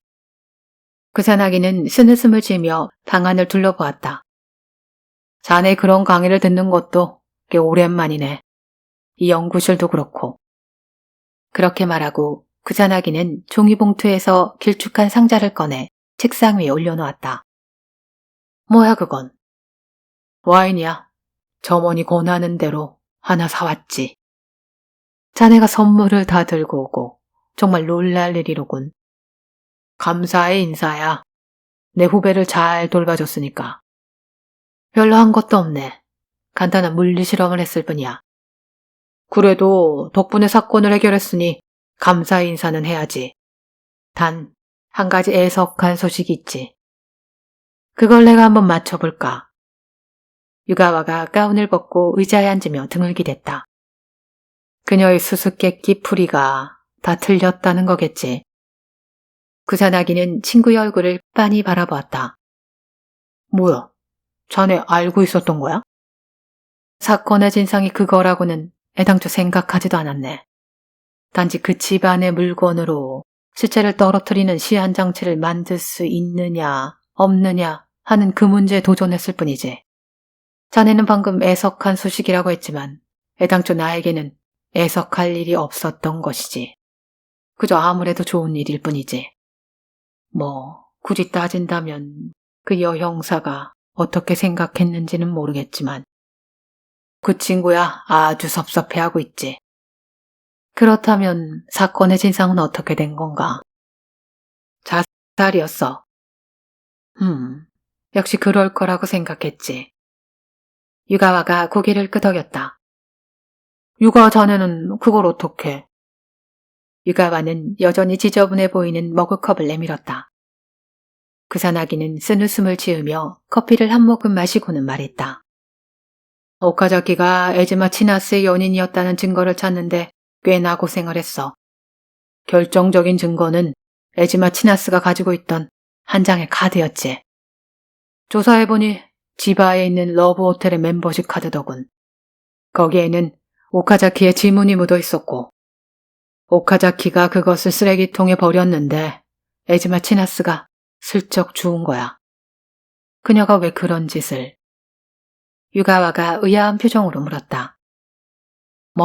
구산하기는 스느슴을 지으며 방 안을 둘러보았다. 자네 그런 강의를 듣는 것도 꽤 오랜만이네. 이 연구실도 그렇고. 그렇게 말하고 구산하기는 종이봉투에서 길쭉한 상자를 꺼내 책상 위에 올려놓았다. 뭐야 그건? 와인이야. 점원이 권하는 대로 하나 사왔지. 자네가 선물을 다 들고 오고 정말 놀랄 일이로군. 감사의 인사야. 내 후배를 잘 돌봐줬으니까. 별로 한 것도 없네. 간단한 물리 실험을 했을 뿐이야. 그래도 덕분에 사건을 해결했으니 감사의 인사는 해야지. 단, 한 가지 애석한 소식이 있지. 그걸 내가 한번 맞춰볼까? 유가와가 가운을 벗고 의자에 앉으며 등을 기댔다. 그녀의 수수께끼 풀이가 다 틀렸다는 거겠지. 구산하기는 친구의 얼굴을 빤히 바라보았다. 뭐야? 자네 알고 있었던 거야? 사건의 진상이 그거라고는 애당초 생각하지도 않았네. 단지 그 집안의 물건으로 실체를 떨어뜨리는 시한장치를 만들 수 있느냐 없느냐 하는 그 문제에 도전했을 뿐이지. 자네는 방금 애석한 소식이라고 했지만 애당초 나에게는 애석할 일이 없었던 것이지. 그저 아무래도 좋은 일일 뿐이지. 굳이 따진다면 그 여형사가 어떻게 생각했는지는 모르겠지만 그 친구야 아주 섭섭해하고 있지. 그렇다면 사건의 진상은 어떻게 된 건가? 자살이었어. 역시 그럴 거라고 생각했지. 유가와가 고개를 끄덕였다. 유가 자네는 그걸 어떻게? 유가와는 여전히 지저분해 보이는 머그컵을 내밀었다. 구산하기는 쓴웃음을 지으며 커피를 한 모금 마시고는 말했다. 오카자키가 에즈마 치나스의 연인이었다는 증거를 찾는데 꽤나 고생을 했어. 결정적인 증거는 에즈마 치나스가 가지고 있던 한 장의 카드였지. 조사해보니 지바에 있는 러브 호텔의 멤버십 카드더군. 거기에는 오카자키의 지문이 묻어 있었고, 오카자키가 그것을 쓰레기통에 버렸는데 에즈마 치나스가 슬쩍 주운 거야. 그녀가 왜 그런 짓을? 유가와가 의아한 표정으로 물었다.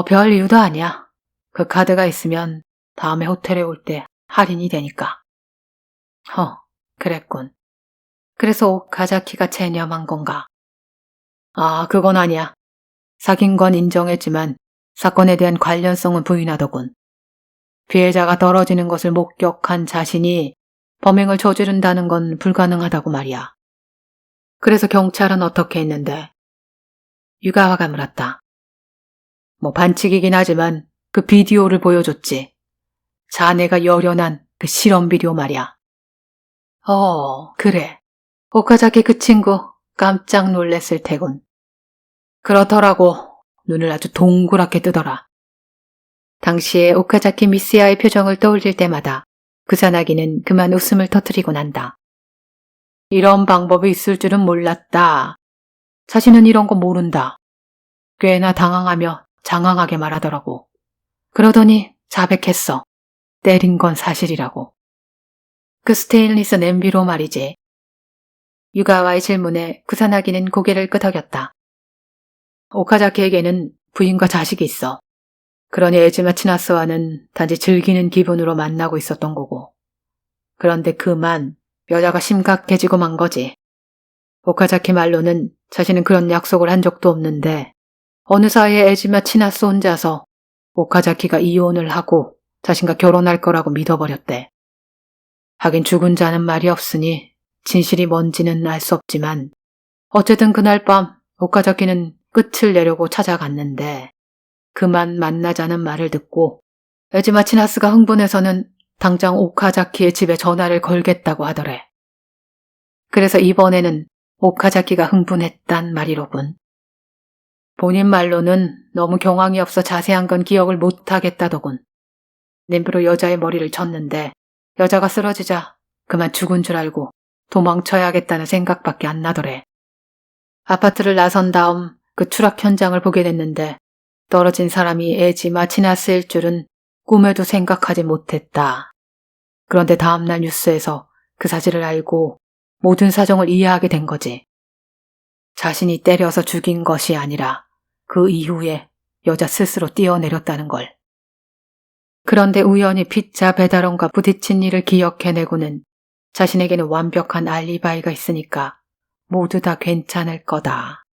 별 이유도 아니야. 그 카드가 있으면 다음에 호텔에 올 때 할인이 되니까. 그랬군. 그래서 오카자키가 체념한 건가? 그건 아니야. 사귄 건 인정했지만 사건에 대한 관련성은 부인하더군. 피해자가 떨어지는 것을 목격한 자신이 범행을 저지른다는 건 불가능하다고 말이야. 그래서 경찰은 어떻게 했는데? 유가와가 물었다. 반칙이긴 하지만 그 비디오를 보여줬지. 자네가 열연한 그 실험 비디오 말이야. 그래. 오카자키 그 친구 깜짝 놀랐을 테군. 그렇더라고. 눈을 아주 동그랗게 뜨더라. 당시에 오카자키 미스야의 표정을 떠올릴 때마다 구사나기는 그만 웃음을 터뜨리곤 한다. 이런 방법이 있을 줄은 몰랐다. 자신은 이런 거 모른다. 꽤나 당황하며 장황하게 말하더라고. 그러더니 자백했어. 때린 건 사실이라고. 그 스테인리스 냄비로 말이지. 유가와의 질문에 구사나기는 고개를 끄덕였다. 오카자키에게는 부인과 자식이 있어. 그러니 에즈마 치나스와는 단지 즐기는 기분으로 만나고 있었던 거고. 그런데 그만 여자가 심각해지고 만 거지. 오카자키 말로는 자신은 그런 약속을 한 적도 없는데 어느 사이에 에즈마 치나스 혼자서 오카자키가 이혼을 하고 자신과 결혼할 거라고 믿어버렸대. 하긴 죽은 자는 말이 없으니 진실이 뭔지는 알 수 없지만 어쨌든 그날 밤 오카자키는 끝을 내려고 찾아갔는데 그만 만나자는 말을 듣고 에즈마 치나스가 흥분해서는 당장 오카자키의 집에 전화를 걸겠다고 하더래. 그래서 이번에는 오카자키가 흥분했단 말이로군. 본인 말로는 너무 경황이 없어 자세한 건 기억을 못하겠다더군. 냄비로 여자의 머리를 쳤는데 여자가 쓰러지자 그만 죽은 줄 알고 도망쳐야겠다는 생각밖에 안 나더래. 아파트를 나선 다음 그 추락 현장을 보게 됐는데 떨어진 사람이 에지마 치나스일 줄은 꿈에도 생각하지 못했다. 그런데 다음날 뉴스에서 그 사실을 알고 모든 사정을 이해하게 된 거지. 자신이 때려서 죽인 것이 아니라 그 이후에 여자 스스로 뛰어내렸다는 걸. 그런데 우연히 피자 배달원과 부딪힌 일을 기억해내고는 자신에게는 완벽한 알리바이가 있으니까 모두 다 괜찮을 거다.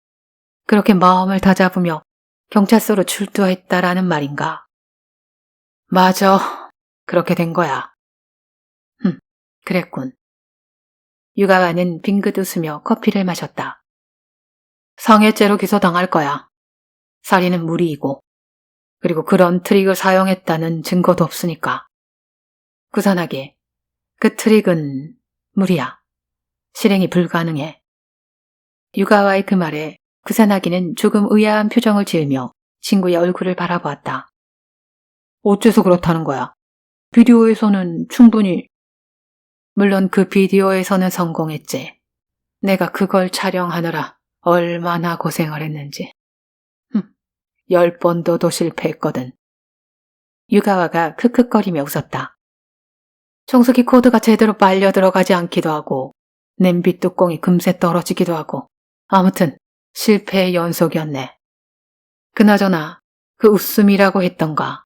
그렇게 마음을 다잡으며 경찰서로 출두했다라는 말인가? 맞아. 그렇게 된 거야. 그랬군. 유가와는 빙긋 웃으며 커피를 마셨다. 상해죄로 기소당할 거야. 살인은 무리이고 그리고 그런 트릭을 사용했다는 증거도 없으니까. 구산하게 그 트릭은 무리야. 실행이 불가능해. 유가와의 그 말에 구산하기는 조금 의아한 표정을 지으며 친구의 얼굴을 바라보았다. 어째서 그렇다는 거야? 비디오에서는 충분히... 물론 그 비디오에서는 성공했지. 내가 그걸 촬영하느라 얼마나 고생을 했는지. 10번도 더 실패했거든. 유가와가 크크거리며 웃었다. 청소기 코드가 제대로 빨려 들어가지 않기도 하고 냄비 뚜껑이 금세 떨어지기도 하고 아무튼 실패의 연속이었네. 그나저나 그 웃음이라고 했던가.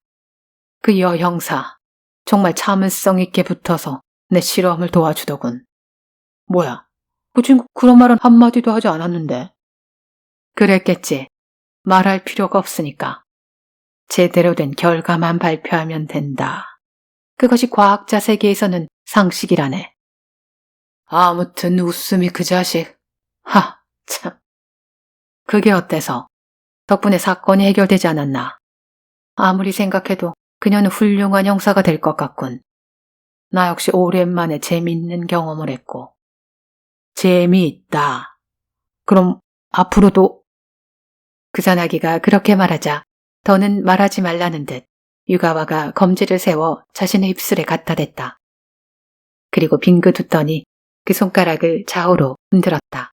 그 여형사 정말 참을성 있게 붙어서 내 실험을 도와주더군. 뭐야? 그 친구 그런 말은 한마디도 하지 않았는데. 그랬겠지. 말할 필요가 없으니까. 제대로 된 결과만 발표하면 된다. 그것이 과학자 세계에서는 상식이라네. 아무튼 웃음이 그 자식. 참. 그게 어때서? 덕분에 사건이 해결되지 않았나? 아무리 생각해도 그녀는 훌륭한 형사가 될 것 같군. 나 역시 오랜만에 재미있는 경험을 했고. 재미있다. 그럼 앞으로도... 구산하기가 그렇게 말하자 더는 말하지 말라는 듯 유가와가 검지를 세워 자신의 입술에 갖다 댔다. 그리고 빙긋 웃더니 그 손가락을 좌우로 흔들었다.